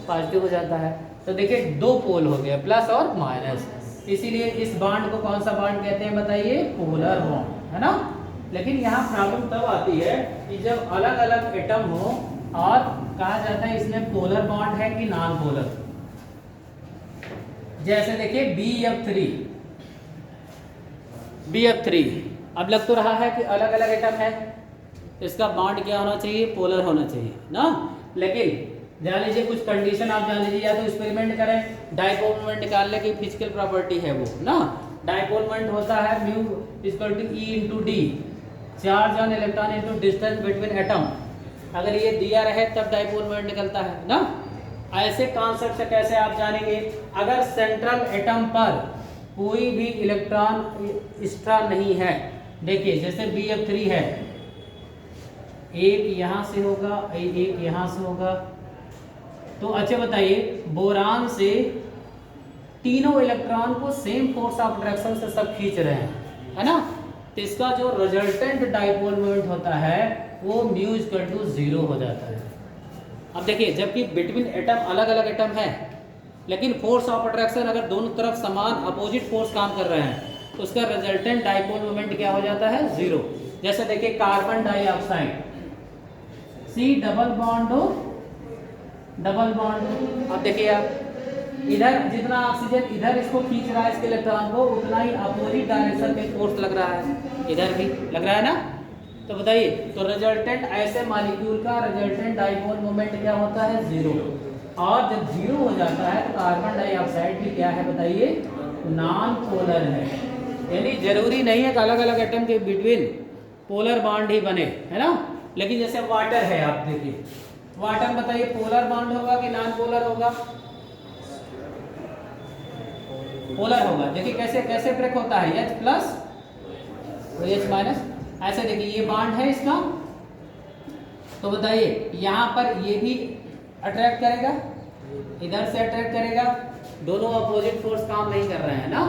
पॉजिटिव हो जाता है। तो देखिए 2 पोल हो गए, प्लस और माइनस। इसीलिए इस बॉन्ड को कौन सा बॉन्ड कहते हैं बताइए? पोलर बॉन्ड, है ना। लेकिन यहाँ प्रॉब्लम तब आती है कि जब अलग अलग एटम हो और कहा जाता है इसमें पोलर बॉन्ड है कि नॉन पोलर। जैसे देखिए BF3, अब लग तो रहा है कि अलग अलग एटम है, इसका बॉन्ड क्या होना चाहिए? पोलर होना चाहिए ना। लेकिन जान लीजिए कुछ कंडीशन आप जान लीजिए, या तो एक्सपेरिमेंट करें, डाइपोल मोमेंट निकालने की फिजिकल प्रॉपर्टी है वो ना, डाइपोल मोमेंट होता है mu equal to e into d, charge on electron into distance between atom. अगर ये दिया रहे तब डाइपोल मोमेंट निकलता है ना। ऐसे कॉन्सेप्ट से कैसे आप जानेंगे, अगर सेंट्रल एटम पर कोई भी इलेक्ट्रॉन एक्स्ट्रा नहीं है, देखिए जैसे BF3 है, एक यहाँ से होगा, एक यहाँ से होगा, तो अच्छा बताइए बोरान से तीनों इलेक्ट्रॉन को सेम फोर्स ऑफ अट्रैक्शन से सब खींच रहे हैं, है ना, तो इसका जो रिजल्टेंट डाइपोल मोमेंट होता है वो म्यू इक्वल टू 0 हो जाता है। अब देखिए जबकि बिटवीन एटम अलग अलग एटम है, लेकिन फोर्स ऑफ अट्रैक्शन अगर दोनों तरफ समान अपोजिट फोर्स काम कर रहे हैं तो उसका रिजल्टेंट डाइपोल मोमेंट क्या हो जाता है, 0। जैसे देखिए carbon dioxide C double bond हो, डबल बॉन्ड, अब देखिए आप इधर जितना ऑक्सीजन इधर इसको खींच रहा है इसके इलेक्ट्रॉन को, उतना ही अपोजिट डायरेक्शन में फोर्स लग रहा है, इधर भी लग रहा है ना। तो बताइए, तो रिजल्टेंट ऐसे मॉलिक्यूल का रिजल्टेंट डाइपोल मोमेंट क्या होता है, 0। और जब 0 हो जाता है तो कार्बन डाइऑक्साइड भी क्या है बताइए, नॉन पोलर है। यानी जरूरी नहीं है कि अलग अलग एटम के बिटवीन पोलर बॉन्ड ही बने, है ना। लेकिन जैसे वाटर है, आप देखिए वाटर बताइए पोलर बॉन्ड होगा कि नॉन पोलर होगा, पोलर होगा। देखिए कैसे कैसे ब्रेक होता है, H प्लस H माइनस, ऐसे देखिए ये बॉन्ड है इसका, तो बताइए यहाँ पर ये भी अट्रैक्ट करेगा, इधर से अट्रैक्ट करेगा, दोनों अपोजिट फोर्स काम नहीं कर रहे हैं ना,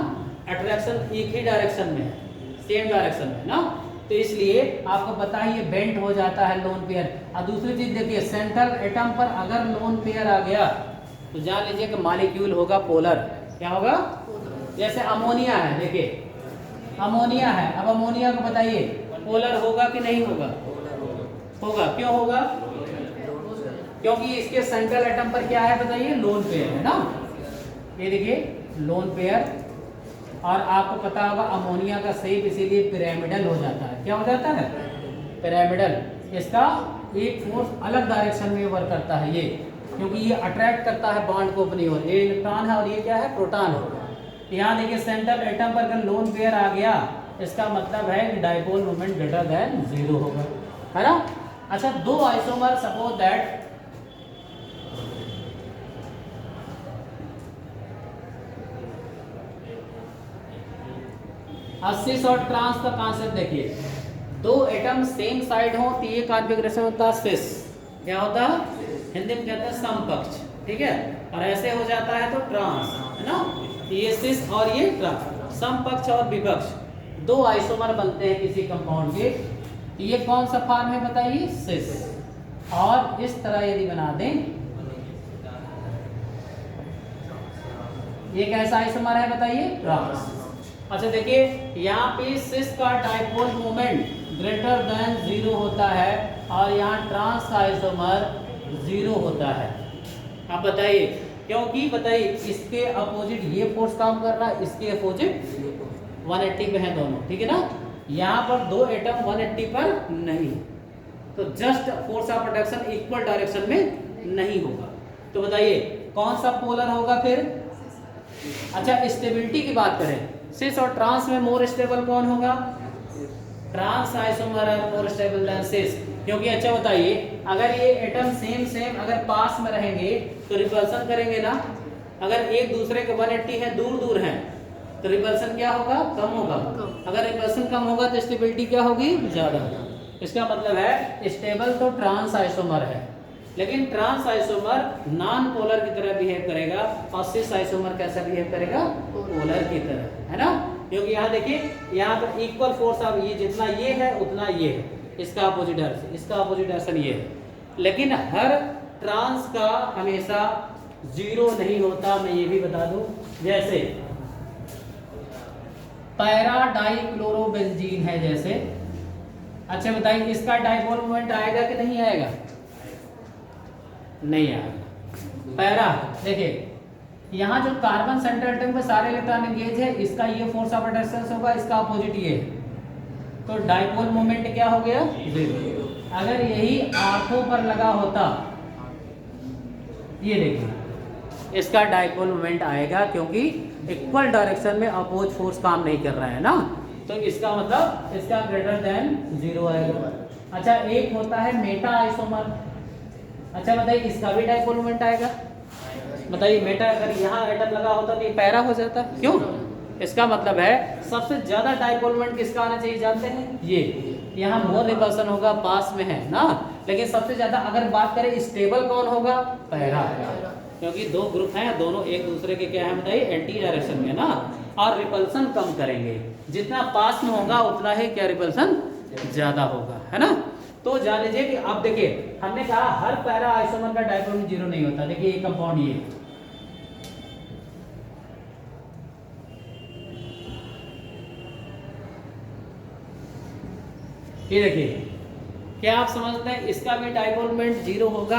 अट्रैक्शन एक ही डायरेक्शन में है, सेम डायरेक्शन में ना, तो इसलिए आपको पता है ये बेंट हो जाता है लोन पेयर। और दूसरी चीज देखिए सेंट्रल एटम पर अगर लोन पेयर आ गया तो जान लीजिए कि मॉलिक्यूल होगा पोलर, क्या होगा, जैसे अमोनिया है, देखिए अमोनिया है, अब अमोनिया को बताइए पोलर होगा कि नहीं होगा, होगा, क्यों होगा, क्योंकि इसके सेंट्रल एटम पर क्या है बताइए, लोन पेयर है ना, ये देखिए लोन पेयर। और आपको पता होगा अमोनिया का शेप इसीलिए पिरामिडल हो जाता है, क्या हो जाता है, पिरामिडल। इसका एक फोर्स अलग डायरेक्शन में वर्क करता है ये, क्योंकि ये अट्रैक्ट करता है बॉन्ड को अपनी ओर, ये इलेक्ट्रॉन है और ये क्या है, प्रोटॉन है। यहाँ देखिए सेंट्रल एटम पर अगर लोन पेयर आ गया, इसका मतलब है कि डाइपोल मोमेंट ग्रेटर देन 0 होगा, है ना। अच्छा, दो आइसोमर सपोज दैट सिस और ट्रांस का कॉन्सेप्ट देखिए, दो एटम सेम साइड हो तो ये कॉन्फ़िगरेशन होता है सिस, क्या होता है, हिंदी में कहते हैं समकक्ष, ठीक है, और ऐसे हो जाता है तो ट्रांस, है ना। ये सिस और ये ट्रांस, समपक्ष और विपक्ष, दो आइसोमर बनते हैं किसी कंपाउंड के, ये कौन सा फॉर्म है बताइए, सिस। और इस तरह यदि बना दें, ये कैसा आइसोमर है बताइए, ट्रांस। अच्छा देखिए यहाँ पे सिस का डाइपोल मोमेंट ग्रेटर देन 0 होता है और यहाँ ट्रांस का आइसोमर 0 होता है। आप बताइए क्योंकि बताइए इसके अपोजिट ये फोर्स काम कर रहा है, इसके अपोजिट 180 पे है दोनों, ठीक है ना। यहाँ पर दो एटम 180 पर नहीं, तो just force of attraction equal direction में नहीं होगा। तो बताइए कौन सा पोलर होगा फिर। अच्छा स्टेबिलिटी की बात करें, सिस और ट्रांस में मोर स्टेबल कौन होगा, ट्रांस आइसोमर है मोर स्टेबल देन सिस। क्योंकि अच्छा बताइए अगर ये एटम सेम अगर पास में रहेंगे तो रिपल्सन करेंगे ना, अगर एक दूसरे के 180 है दूर हैं तो रिपल्सन क्या होगा, कम होगा। अगर रिपल्सन कम होगा तो स्टेबिलिटी क्या होगी, ज्यादा। इसका मतलब है स्टेबल तो ट्रांस आइसोमर है, लेकिन ट्रांस आइसोमर नॉन पोलर की तरह बिहेव करेगा और सिस आइसोमर कैसा बिहेव करेगा, पोलर की तरह, है ना। क्योंकि यहाँ देखिए यहाँ पर इक्वल फोर्स ऑफ ये जितना ये है उतना ये है, इसका अपोजिट डायरेक्शन, इसका अपोजिट डायरेक्शन ये है, लेकिन हर ट्रांस का हमेशा 0 नहीं होता, मैं ये भी बता दूं। जैसे पैरा डाइक्लोरोबेंजीन है जैसे, अच्छा बताइए इसका डाइपोल मोमेंट आएगा कि नहीं आएगा, नहीं आएगा। पैरा देखिए यहाँ जो कार्बन सेंट्रल एटम में सारे इलेक्ट्रॉन एंगेज है, इसका ये फोर्स ऑफ अट्रैक्शन होगा, इसका अपोजिट ये, तो डाइपोल मोमेंट क्या हो गया, 0। अगर यही आंखों पर लगा होता ये देखिए इसका डाइपोल मोमेंट आएगा क्योंकि इक्वल डायरेक्शन में अपोज फोर्स काम नहीं कर रहा है ना, तो इसका मतलब इसका ग्रेटर देन 0 आएगा। अच्छा एक होता है मेटा आइसोमर। अच्छा बताइए इसका भी डाइपोल मोमेंट आएगा। बताइए मेटा अगर यहाँ एटम लगा होता तो ये पैरा हो जाता, क्यों? इसका मतलब है सबसे ज्यादा डाइपोल मोमेंट किसका आना चाहिए जानते हैं? ये यहाँ मोर रिपल्सन होगा, पास में है ना, लेकिन सबसे ज्यादा अगर बात करें स्टेबल कौन होगा? पैरा, क्योंकि दो ग्रुप हैं, दोनों एक दूसरे के क्या है बताइए? एंटी डायरेक्शन में ना, और रिपल्सन कम करेंगे। जितना पास में होगा उतना ही क्या रिपल्सन ज्यादा होगा, है ना। तो जान लीजिए कि अब देखिए हमने कहा हर पैरा आइसोमर का डाइपोल मोमेंट 0 नहीं होता। देखिए ये कंपाउंड ये देखिए, क्या आप समझते हैं इसका भी डाइपोल मोमेंट 0 होगा?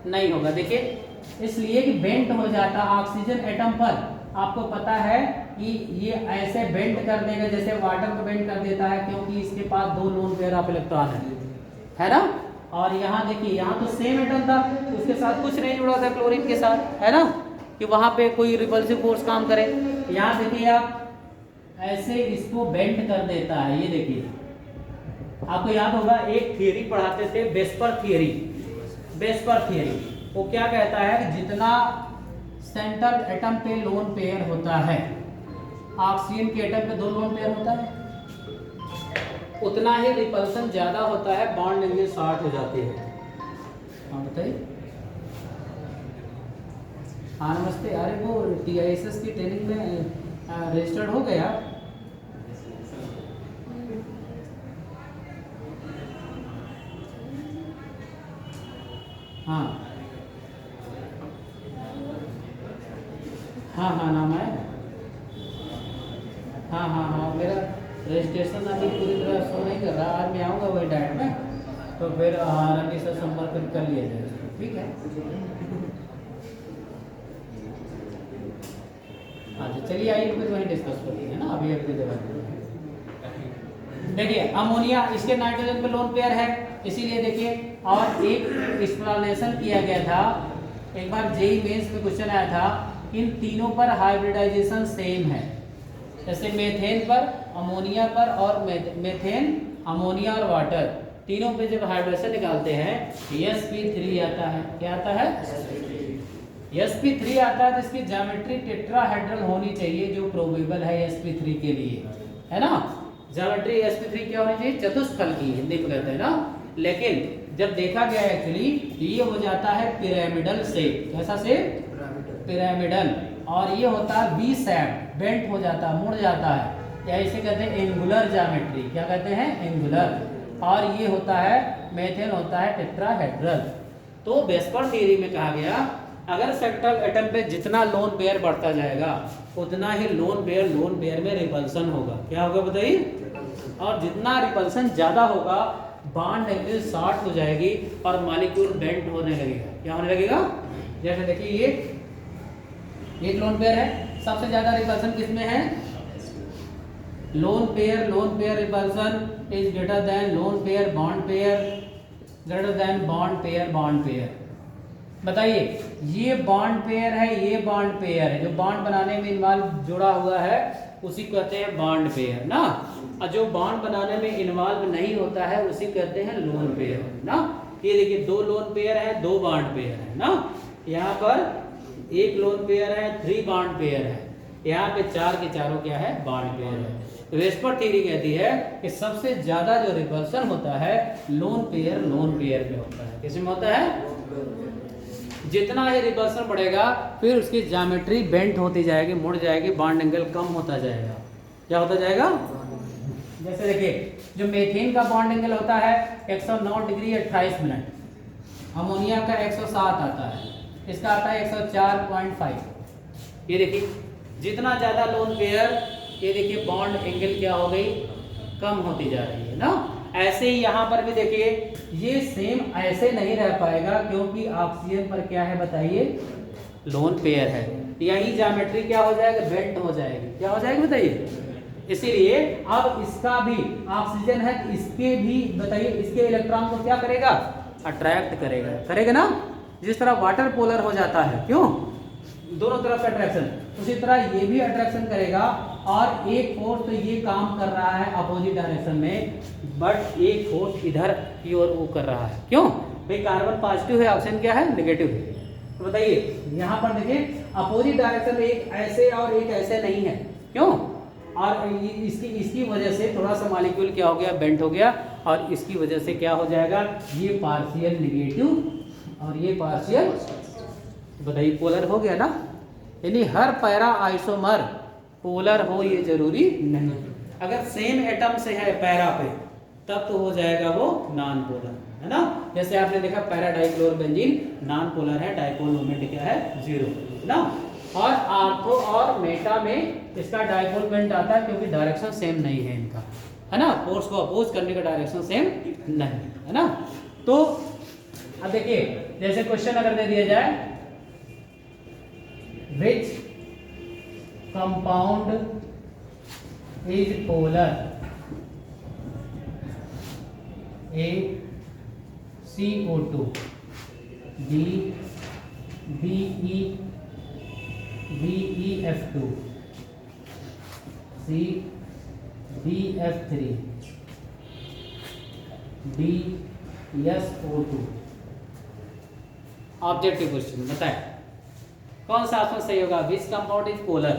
नहीं होगा। देखिए इसलिए कि बेंट हो जाता ऑक्सीजन एटम पर, आपको पता है कि ये ऐसे बेंट कर देगा जैसे वाटर को बेंट कर देता है, क्योंकि इसके पास 2 लोन पेयर ऑफ इलेक्ट्रॉन है ना। और यहाँ देखिए यहाँ तो सेम एटम था, उसके साथ कुछ नहीं जुड़ा था क्लोरीन के साथ, है ना, कि वहाँ पे कोई रिपल्सिव फोर्स काम करे। यहाँ देखिए आप ऐसे इसको बेंट कर देता है। ये देखिए आपको याद होगा एक थियरी पढ़ाते थे, वेस्पर थियरी। वेस्पर थियरी वो क्या कहता है कि जितना सेंट्रल एटम पे लोन पेयर होता है, ऑक्सीजन के एटम पे 2 लोन पेयर होता है, उतना ही रिपल्सन ज्यादा होता है, बॉन्ड एंगल 60 हो जाती है। हाँ बताइए। हाँ नमस्ते। अरे वो TISS की ट्रेनिंग में रजिस्टर्ड हो गया? हाँ हाँ हाँ नाम है। हाँ हाँ हाँ मेरा रजिस्ट्रेशन अभी पूरी तरह शो नहीं कर रहा। आज मैं आऊँगा वही डाइट में, तो फिर रणनीति से संपर्क कर लिया जाए, ठीक है। अच्छा चलिए आइए फिर वही डिस्कस कर लिए, है ना। अभी अगली जगह देखिए अमोनिया, इसके नाइट्रोजन पे लोन पेयर है, इसीलिए देखिए। और एक एक्सप्लेनेशन किया गया था, एक बार जेईई मेंस में क्वेश्चन आया था, इन तीनों पर हाइब्रिडाइजेशन सेम है। जैसे मेथेन पर, अमोनिया पर, और मेथेन, अमोनिया और वाटर, तीनों पे जब हाइब्रिडेशन निकालते हैं sp3 आता है। क्या आता है? sp3 आता है। तो इसकी ज्योमेट्री टेट्राहेड्रल होनी चाहिए, जो प्रोबेबल है sp3 के लिए, है ना। ज्योमेट्री sp3 क्या होनी चाहिए? चतुष्फल की, हिंदी में कहते हैं ना। लेकिन जब देखा गया एक्चुअली ये हो जाता है पिरामिडल शेप। कैसा शेप? पिरामिडल। और ये होता है बी शेप, बेंट हो जाता है, मुड़ जाता है, या इसे कहते हैं एंगुलर ज्योमेट्री। क्या कहते हैं? एंगुलर। और ये होता है मेथेन होता है टेट्राहेड्रल। तो वेस्पर थ्योरी में कहा गया अगर सेंट्रल एटम पे जितना लोन पेयर बढ़ता जाएगा उतना ही लोन पेयर में रिपल्सन होगा। क्या होगा बताइए? और जितना रिपल्सन ज्यादा होगा बॉन्ड एंगल 60 हो जाएगी और मॉलिक्यूल बेंट होने लगेगा। क्या होने लगेगा? जैसे देखिए ये एक लोन पेयर है, सबसे ज्यादा रिपल्सन किसमें है? Lone pair repulsion is greater than lone pair bond pair, greater than bond pair. बताइए ये बॉन्ड पेयर है, ये बॉन्ड पेयर है, जो बॉन्ड बनाने में इन्वॉल्व जुड़ा हुआ है उसी को कहते हैं बॉन्ड पेयर ना। और जो बॉन्ड बनाने में इन्वॉल्व नहीं होता है उसी कहते हैं लोन पेयर ना। ये देखिए 2 लोन पेयर है, 2 बॉन्ड पेयर है ना। यहाँ पर 1 लोन पेयर है, 3 बॉन्ड पेयर है, यहाँ पे 4 के चारों क्या है? बॉन्ड पेयर है। तो वेस्पर थ्योरी कहती है कि सबसे ज्यादा जो रिपल्सन होता है लोन पेयर में होता है। किसमें होता है? जितना ही रिपल्सन बढ़ेगा फिर उसकी ज्योमेट्री बेंट होती जाएगी, मुड़ जाएगी, बॉन्ड एंगल कम होता जाएगा। क्या होता जाएगा? जैसे देखिए जो मेथेन का बॉन्ड एंगल होता है 109 डिग्री 28 मिनट, अमोनिया का 107 आता है, इसका आता है 104.5। ये देखिए जितना ज्यादा लोन पेयर, ये देखिए बॉन्ड एंगल क्या हो गई? कम होती जा रही है ना। ऐसे ही यहाँ पर भी देखिए ये सेम ऐसे नहीं रह पाएगा, क्योंकि ऑक्सीजन पर क्या है बताइए? लोन पेयर है। यही ज्योमेट्री क्या हो जाएगा? बेंट हो जाएगी। क्या हो जाएगी बताइए? इसीलिए अब इसका भी ऑक्सीजन है, इसके भी बताइए इसके इलेक्ट्रॉन को क्या करेगा? अट्रैक्ट करेगा ना। जिस तरह वाटर पोलर हो जाता है, क्यों, दोनों तरफ अट्रैक्शन, उसी तरह ये भी अट्रैक्शन करेगा और एक फोर्स तो ये काम कर रहा है अपोजिट डायरेक्शन में, बट एक फोर्स इधर की ओर वो कर रहा है, क्यों भाई, कार्बन पॉजिटिव है, ऑक्सीजन क्या है, नेगेटिव है। तो बताइए यहाँ पर देखिए अपोजिट डायरेक्शन में एक ऐसे और एक ऐसे नहीं है, क्यों, और इसकी वजह से थोड़ा सा मॉलिक्यूल क्या हो गया, बेंट हो गया, और इसकी वजह से क्या हो जाएगा, ये पार्शियल नेगेटिव और ये पार्शियल, बताइए पोलर हो गया ना। यानी हर पैरा आइसोमर पोलर हो ये जरूरी नहीं, अगर सेम एटम से है पैरा पे तब तो हो जाएगा वो नॉन पोलर, है ना। जैसे आपने देखा पैरा डाइक्लोरोबेंजीन नॉन पोलर है, डाइपोल मोमेंट क्या है, 0, है ना। और आर्थो और मेटा में इसका डाइपोल मोमेंट आता है क्योंकि डायरेक्शन सेम नहीं है इनका, है ना, फोर्स को अपोज करने का डायरेक्शन सेम नहीं, है ना। तो अब देखिए जैसे क्वेश्चन अगर दे दिया जाए, which compound is polar, A CO2, B BeF2, C BF3, D SO2। Objective question बताए कौन सा ऑप्शन सही होगा, which compound is polar,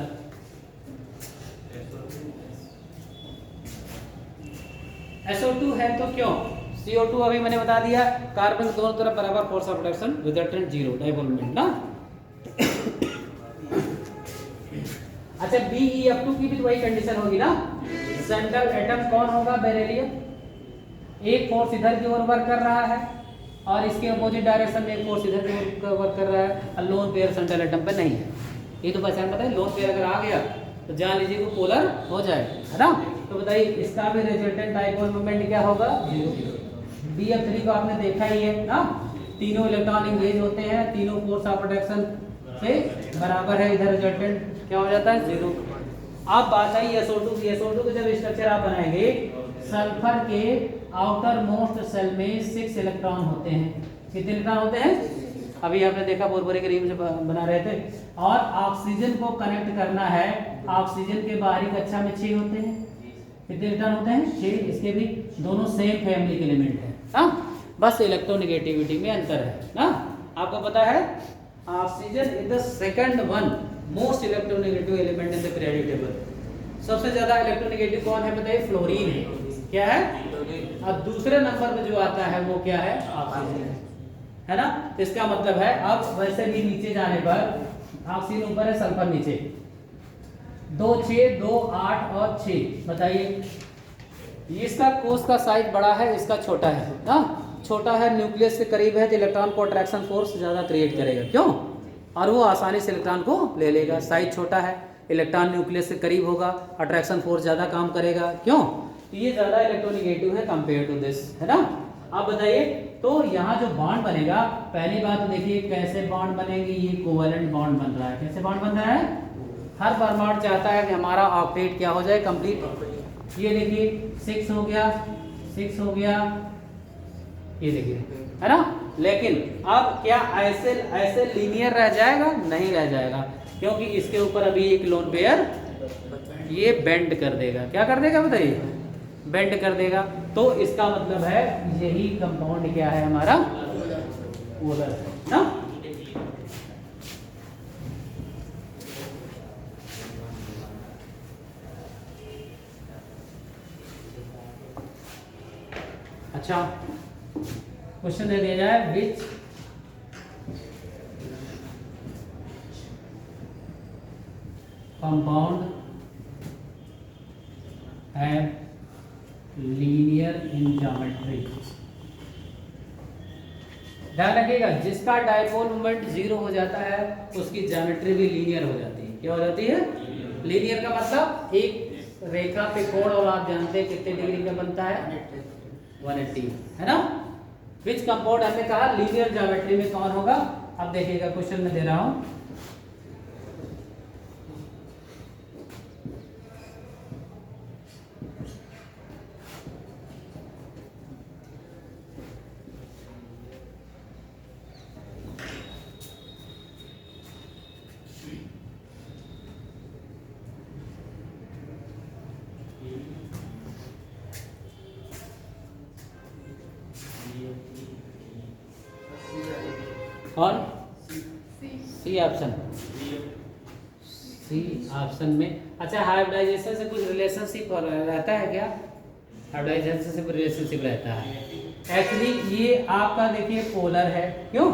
SO2 है तो क्यों, CO2 अभी मैंने बता दिया, कार्बन दोनों तरफ बराबर force of attraction, resultant 0, dipole moment ना। अच्छा BeF2 की भी तो वही कंडीशन होगी ना, सेंट्रल एटम कौन होगा, बेरिलियम, एक फोर्स इधर की ओर वर्क कर रहा है और इसके अपोजिट डायरेक्शन में एक फोर्स इधर की ओर वर्क कर रहा है, और लोन पेयर सेंट्रल एटम पे नहीं है, ये तो पहचान पता है, लोन पेयर अगर आ गया तो जान लीजिए वो पोलर हो जाएगा, है ना। तो बताइए इसका भी रिजल्टेंट डाइपोल मोमेंट क्या होगा, 0। BF3 को आपने देखा ही है ना, तीनों इलेक्ट्रॉन इंगेज होते हैं, तीनों फोर्स ऑफ अट्रैक्शन से बराबर है, इधर रिजल्टेंट क्या हो जाता है, 0। अब बात आई SO2 की, SO2 का जब स्ट्रक्चर आप बनाएंगे, सल्फर के आउटर मोस्ट सेल में 6 इलेक्ट्रॉन होते हैं, कितने इलेक्ट्रॉन होते हैं, अभी आपने देखा बोरबोरे के रिंग से बना रहे थे, और ऑक्सीजन को कनेक्ट करना है, ऑक्सीजन के बाहरी कक्षा में 6 होते हैं, कितने इलेक्ट्रॉन होते हैं, 6, इसके भी दोनों सेम फैमिली के एलिमेंट है, हाँ, बस इलेक्ट्रोनेगेटिविटी में अंतर है ना। आपको पता है oxygen is the second one most electronegative element in the periodic table, सबसे ज्यादा इलेक्ट्रोनेगेटिव कौन है बताइए, फ्लोरीन है, क्या है, और दूसरे नंबर पे जो आता है वो क्या है, ऑक्सीजन है ना। इसका मतलब है अब वैसे भी नीचे जाने पर ऑक्सीजन ऊपर है, सल्फर नीचे, 2 6 2 8 और 6, बताइए इसका कोष का साइज बड़ा है, इसका छोटा है ना, छोटा है न्यूक्लियस के करीब है तो इलेक्ट्रॉन को अट्रैक्शन फोर्स ज्यादा क्रिएट करेगा, क्यों, और वो आसानी से इलेक्ट्रॉन को ले लेगा, साइज छोटा है, इलेक्ट्रॉन न्यूक्लियस से करीब होगा, अट्रैक्शन फोर्स ज्यादा काम करेगा, क्यों, तो ये ज्यादा इलेक्ट्रोनेगेटिव है कंपेयर टू दिस, है ना। आप बताइए तो यहाँ जो बॉन्ड बनेगा, पहली बात तो देखिए कैसे बॉन्ड बनेंगे, ये कोवेलेंट बॉन्ड बन रहा है, कैसे बॉन्ड बन रहा है, हर परमाणु चाहता है कि हमारा ऑक्टेट क्या हो जाए, कंप्लीट, ये देखिए 6 हो गया, 6 हो गया, ये देखिए, है ना। लेकिन अब क्या ऐसे ऐसे लीनियर रह जाएगा, नहीं रह जाएगा, क्योंकि इसके ऊपर अभी एक लोन पेयर ये बेंड कर देगा, क्या कर देगा बताइए, बेंड कर देगा, तो इसका मतलब है यही कंपाउंड क्या है हमारा, पोलर है ना। अच्छा क्वेश्चन दे दिया जाए, which compound have linear in geometry, ध्यान रखिएगा जिसका डाइपोल मोमेंट 0 हो जाता है उसकी ज्योमेट्री भी लीनियर हो जाती है, क्या हो जाती है, लीनियर का मतलब एक रेखा पे कोण, और आप जानते हैं कितने डिग्री का बनता है, 180, है ना। विच कंपाउंड हमने कहा लीनियर ज्योमेट्री में कौन होगा, अब देखिएगा क्वेश्चन में दे रहा हूं, कौन? सी ऑप्शन, सी ऑप्शन में। अच्छा, हाइब्रिडाइजेशन से कुछ रिलेशनशिप रहता है क्या? हाइब्रिडाइजेशन से रिलेशनशिप रहता है। एक्चुअली ये आपका देखिए पोलर है, क्यों?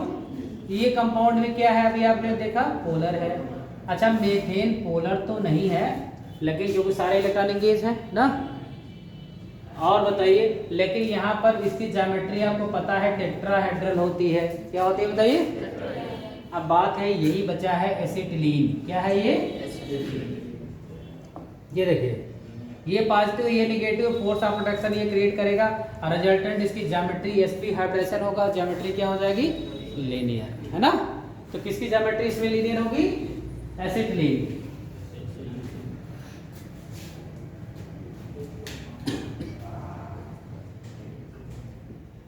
ये कंपाउंड में क्या है, अभी आपने देखा पोलर है। अच्छा, मीथेन पोलर तो नहीं है, लेकिन क्योंकि सारे इलेक्ट्रॉन एंगेज हैं ना। और बताइए, लेकिन यहाँ पर इसकी ज्योमेट्री आपको पता है टेट्राहेड्रल होती है। क्या होती है बताइए? अब बात है, यही बचा है एसिटिलीन। क्या है ये? ये देखिए, ये पॉजिटिव ये नेगेटिव, फोर्स ऑफ अट्रैक्शन ये क्रिएट करेगा और रिजल्टेंट इसकी ज्योमेट्री sp हाइब्रिडेशन होगा। ज्योमेट्री क्या हो जाएगी? लीनियर, है ना। तो किसकी ज्योमेट्री इसमें लीनियर होगी? Acetylene.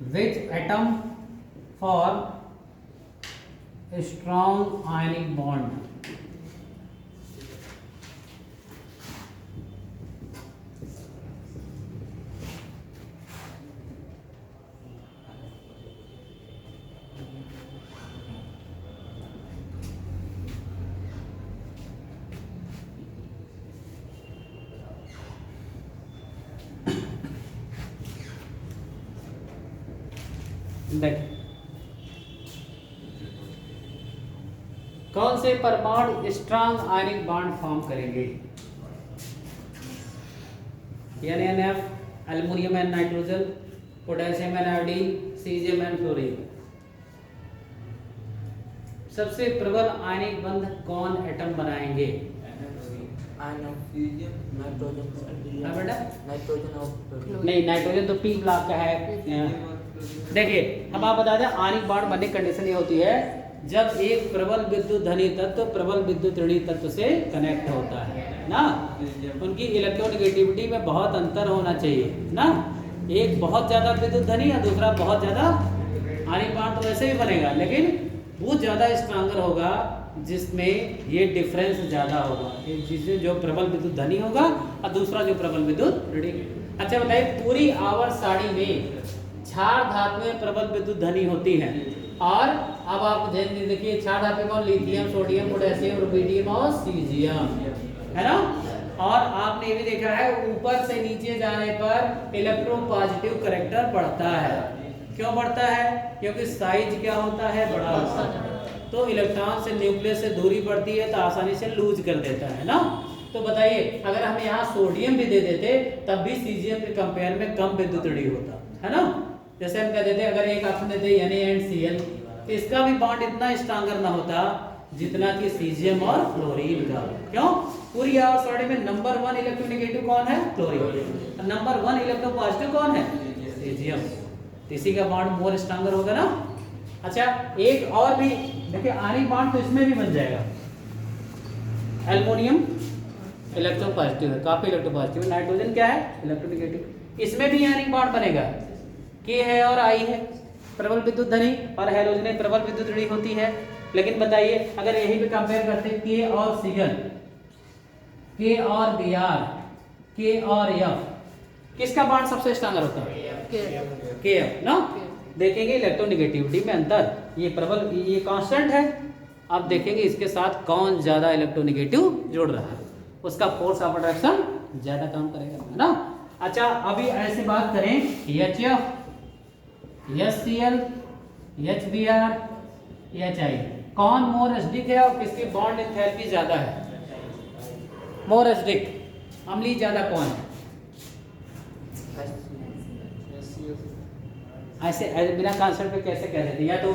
Which atom form a strong ionic bond? देख, कौन से परमाणु स्ट्रांग आयनिक बॉन्ड फॉर्म करेंगे? NaNF, aluminium and nitrogen, potassium and iodine, caesium and fluorine. सबसे प्रबल आयनिक बंध कौन एटम बनाएंगे? नहीं, नाइट्रोजन तो पी ब्लॉक का है। देखिए, हम आप बता दें, आयनिक बॉन्ड बनने की कंडीशन ये होती है जब एक प्रबल विद्युत धनी तत्व प्रबल विद्युत ऋणी तत्व से कनेक्ट होता है ना। उनकी इलेक्ट्रोनेगेटिविटी में बहुत अंतर होना चाहिए ना। एक बहुत ज्यादा विद्युत धनी और दूसरा बहुत ज्यादा। आयनिक बॉन्ड तो वैसे ही बनेगा, लेकिन वो ज्यादा स्ट्रांगर होगा जिसमें ये डिफरेंस ज्यादा होगा, जिसमें जो प्रबल विद्युत धनी होगा और दूसरा जो प्रबल विद्युत ऋणी। अच्छा बताइए, पूरी आवर्त सारणी में क्षार धातु में प्रबल विद्युत धनी होती है। और अब आप देखिए, क्षार धातु में कौन? लिथियम, सोडियम, पोटेशियम, रुबिडियम और सीजियम, है ना। और आपने ये भी देखा है, ऊपर से नीचे जाने पर इलेक्ट्रोपॉजिटिव कैरेक्टर बढ़ता है। क्यों बढ़ता है? क्योंकि साइज क्या होता है? बड़ा होता है। तो इलेक्ट्रॉन से न्यूक्लियस से दूरी बढ़ती है तो आसानी से लूज कर देता है ना। तो बताइए, अगर हम यहाँ सोडियम भी दे देते तब भी सीजियम के कंपेयर में कम विद्युत ऋणी होता, है ना। जैसे हम कह देते, अगर एक ऑप्शन देते Na&Cl, तो इसका भी बॉन्ड इतना स्ट्रांगर ना होता जितना कि सीजियम और फ्लोरीन का। क्यों? पूरी आवर्त सारणी में नंबर 1 इलेक्ट्रोनेगेटिव कौन है? फ्लोरीन। नंबर 1 इलेक्ट्रोपॉजिटिव कौन है? सीजियम। इसी का बॉन्ड मोर स्ट्रांगर होगा ना। अच्छा, एक और भी देखिए, आयनिक बॉन्ड तो इसमें भी बन जाएगा। एल्युमिनियम इलेक्ट्रोपॉजिटिव है, काफी इलेक्ट्रोपॉजिटिव है। नाइट्रोजन क्या है? इलेक्ट्रोनेगेटिव। इसमें भी आयनिक बॉन्ड बनेगा। के है और आई है प्रबल विद्युत धनी और हैलोजन प्रबल विद्युत ऋणी होती है। लेकिन बताइए, अगर यही पे कंपेयर करते के और Cl, के और Br, के और F, किसका बॉन्ड सबसे स्ट्रांगर होता है? के ना। देखेंगे इलेक्ट्रोनेगेटिविटी में अंतर, ये प्रबल, ये कांस्टेंट है। अब देखेंगे इसके साथ कौन ज्यादा इलेक्ट्रोनेगेटिव जुड़ रहा है, उसका फोर्स ऑफ अट्रैक्शन ज्यादा काम करेगा, है ना। अच्छा, अभी ऐसी बात करें, HF, HCl, HBr, HI, कौन मोर एसिडिक है और किसकी बॉन्ड एंथैल्पी ज्यादा है? मोर एसिडिक, अम्लीय ज्यादा कौन है? ऐसे बिना कॉन्सेप्ट पे कैसे कह देते? या तो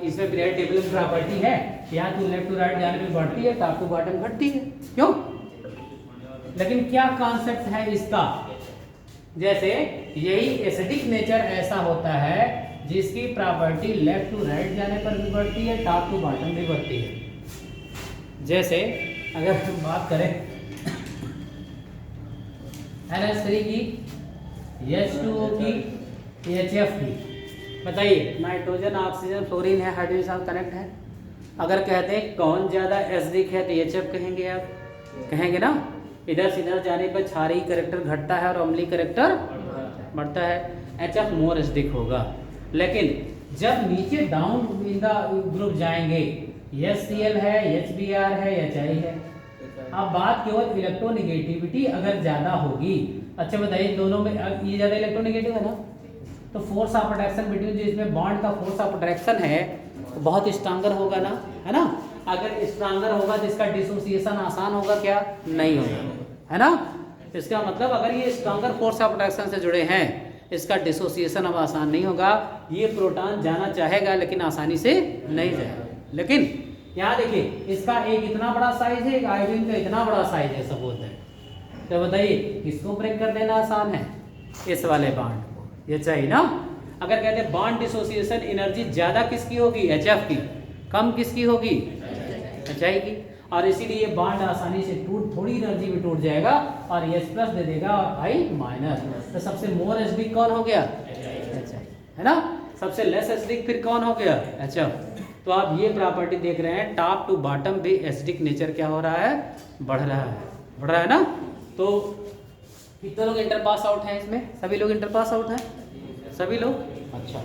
इसमें पीरियड टेबल में प्रॉपर्टी है, या तो लेफ्ट टू राइट जाने में बढ़ती है, टॉप टू बॉटम घटती है। क्यों? लेकिन क्या कॉन्सेप्ट है इसका? जैसे यही एसिडिक नेचर ऐसा होता है जिसकी प्रॉपर्टी लेफ्ट टू राइट जाने पर भी बढ़ती है, टॉप टू बॉटम भी बढ़ती है। जैसे अगर हम बात करें NH3 की, H2O की, HF की, बताइए, नाइट्रोजन, ऑक्सीजन, फ्लोरीन है, हाइड्रोजन साथ कनेक्ट है। अगर कहते हैं कौन ज्यादा एसिडिक है तो HF कहेंगे, आप कहेंगे ना। इधर से इधर जाने पर क्षारीय कैरेक्टर घटता है और अम्लीय कैरेक्टर बढ़ता है। HF मोर एसिडिक होगा। लेकिन जब नीचे डाउन इन द ग्रुप जाएंगे, HCl है, HBr है, HI है। अब बात केवल इलेक्ट्रोनेगेटिविटी अगर ज्यादा होगी, अच्छा बताइए दोनों में ये ज्यादा इलेक्ट्रोनेगेटिव है ना, तो फोर्स ऑफ अट्रैक्शन बिटवीन, जिसमें बॉन्ड का फोर्स ऑफ अट्रैक्शन है तो बहुत स्ट्रांगर होगा ना, है ना। अगर स्ट्रांगर होगा तो इसका डिसोसिएशन आसान होगा क्या? नहीं होगा, है ना। इसका मतलब अगर ये स्ट्रांगर फोर्स ऑफ अट्रैक्शन से जुड़े हैं, इसका डिसोसिएशन अब आसान नहीं होगा। ये प्रोटॉन जाना चाहेगा लेकिन आसानी से नहीं जाएगा। लेकिन यहाँ देखिए, इसका एक इतना बड़ा साइज है, एक आयोडीन का इतना बड़ा साइज है, सब होता है। तो बताइए किसको ब्रेक कर देना आसान है? इस वाले बॉन्ड को, ये चाहिए ना। अगर कहते हैं बॉन्ड डिसोसिएशन एनर्जी ज्यादा किसकी होगी? HF की, कम किसकी होगी? HI की। और इसीलिए बॉन्ड आसानी से थोड़ी एनर्जी में टूट जाएगा और H+ दे देगा और I-। तो सबसे मोर एसिडिक कौन हो गया? HI, है ना। सबसे लेस एसिडिक फिर कौन हो गया? HF। तो आप ये प्रॉपर्टी देख रहे हैं, टॉप टू बॉटम भी एसिडिक नेचर क्या हो रहा है? बढ़ रहा है, बढ़ रहा है ना। तो कितने लोग इंटर पास आउट हैं इसमें? सभी लोग इंटर पास आउट हैं, सभी लोग। अच्छा,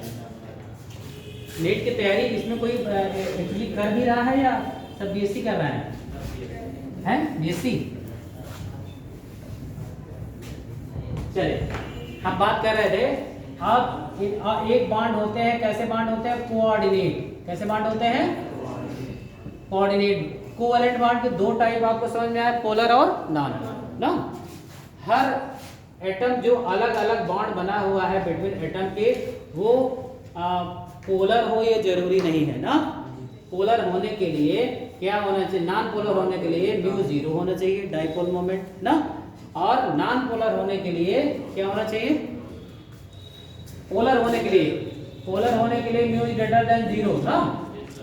नीट की तैयारी इसमें कोई एक्चुअली कर भी रहा है या सब BSc कर रहा है? हैं BSc? चलिए हम बात कर रहे थे, अब एक बॉन्ड होते हैं, कैसे बॉन्ड होते हैं? कोऑर्डिनेट। कैसे बॉन्ड होते हैं? कोऑर्डिनेट। कोवैलेंट बॉन्ड के दो टाइप आपको समझ में आया, पोलर और नॉन ना। हर एटम जो अलग अलग बॉन्ड बना हुआ है बिटवीन एटम के, वो पोलर हो ये जरूरी नहीं है ना। पोलर होने के लिए क्या होना चाहिए? नॉन पोलर होने के लिए μ0 होना चाहिए, डाइपोल मोमेंट ना। और नॉन पोलर होने के लिए क्या होना चाहिए? पोलर होने के लिए, पोलर होने के लिए μ ग्रेटर देन 0 ना।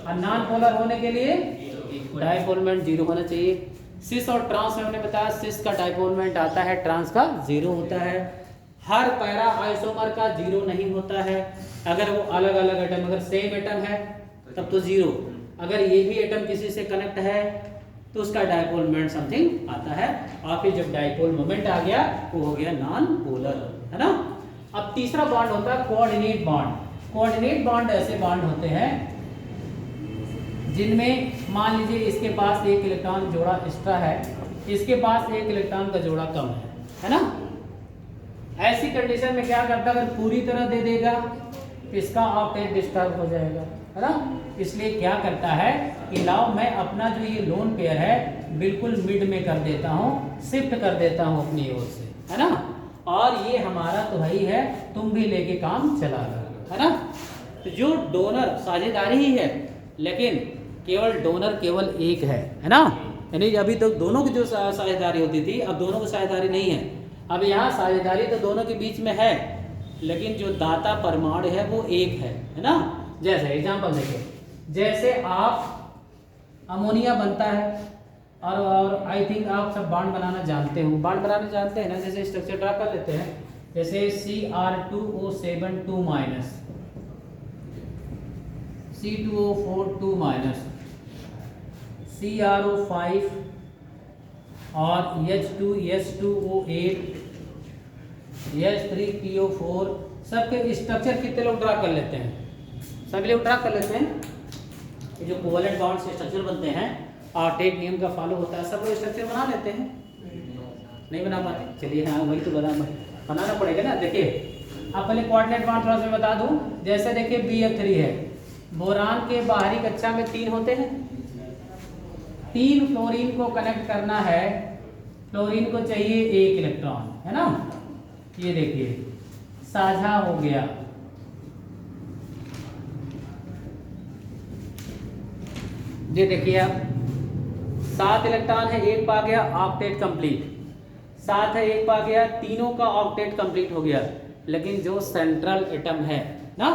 और नॉन पोलर होने के लिए डाइपोल मोमेंट 0 होना चाहिए। सिस और ट्रांस में हमने बताया, सिस का डाइपोल मोमेंट आता है, ट्रांस का 0 होता है। हर पैरा आइसोमर का 0 नहीं होता है। अगर वो अलग अलग एटम, अगर सेम एटम है तब तो 0। अगर ये भी एटम किसी से कनेक्ट है तो उसका डाइपोल मोमेंट समथिंग आता है। और फिर जब डाइपोल मोमेंट आ गया वो हो गया नॉन पोलर, है ना। अब तीसरा बॉन्ड होता है कोऑर्डिनेट बॉन्ड। कोऑर्डिनेट बॉन्ड ऐसे बॉन्ड होते हैं जिनमें मान लीजिए इसके पास एक इलेक्ट्रॉन जोड़ा एक्स्ट्रा है, इसके पास एक इलेक्ट्रॉन का जोड़ा कम है ना। ऐसी कंडीशन में क्या करता है? अगर पूरी तरह दे देगा इसका ऑक्टेट डिस्टर्ब हो जाएगा, है ना। इसलिए क्या करता है कि लाओ मैं अपना जो ये लोन पेयर है बिल्कुल मिड में कर देता हूँ, शिफ्ट कर देता हूँ अपनी ओर से, है ना। और ये हमारा तो भाई है, तुम भी लेके काम चला लो, है ना। तो जो डोनर साझेदारी ही है, लेकिन केवल डोनर केवल एक है ना। यानी अभी तक दोनों की जो साझेदारी होती थी, अब दोनों की साझेदारी नहीं है। अब यहाँ साझेदारी तो दोनों के बीच में है, लेकिन जो दाता परमाणु है वो एक है ना। जैसे एग्जांपल देखिए, जैसे आप अमोनिया बनता है और आई थिंक आप सब बॉन्ड बनाना जानते हो, बॉन्ड बनाना जानते हैं ना। जैसे स्ट्रक्चर ड्रा कर लेते हैं, जैसे Cr2O7 2 minus, C2O4 2 minus, CrO5 और H2S2O8, H3PO4, सबके स्ट्रक्चर कितने लोग ड्रा कर लेते हैं? सभी लोग ड्रा कर लेते हैं। ये जो कोवैलेंट बॉन्ड से स्ट्रक्चर बनते हैं और टेट नियम का फॉलो होता है, सब लोग स्ट्रक्चर बना लेते हैं, नहीं बना पाते? चलिए हाँ, वही तो बनाना पड़ेगा ना। देखिए अब पहले कोऑर्डिनेट बॉन्ड थोड़ा सा मैं बता दूं। जैसे देखिए BF3 है, बोरान के बाहरी कक्षा में 3 होते हैं, 3 फ्लोरीन को कनेक्ट करना है, फ्लोरीन को चाहिए 1 इलेक्ट्रॉन, है ना। ये देखिए साझा हो गया, ये देखिए आप 7 इलेक्ट्रॉन है, 1 पा गया, ऑक्टेट कंप्लीट। 7 है, 1 पा गया, तीनों का ऑक्टेट कंप्लीट हो गया। लेकिन जो सेंट्रल एटम है ना,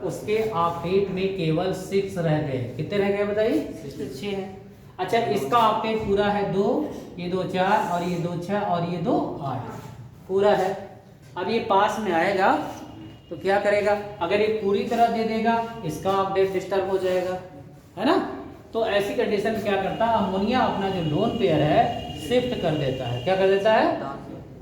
उसके ऑक्टेट में केवल 6 रह गए। कितने रह गए बताइए? 6 है। अच्छा, इसका ऑक्टेट पूरा है 2, ये 2 4 और ये 2 6 और ये 2 8 पूरा है। अब ये पास में आएगा तो क्या करेगा? अगर ये पूरी तरह दे देगा इसका ऑक्टेट डिस्टर्ब हो जाएगा, है ना। तो ऐसी कंडीशन में क्या करता है? अमोनिया अपना जो लोन पेयर है शिफ्ट कर देता है। क्या कर देता है?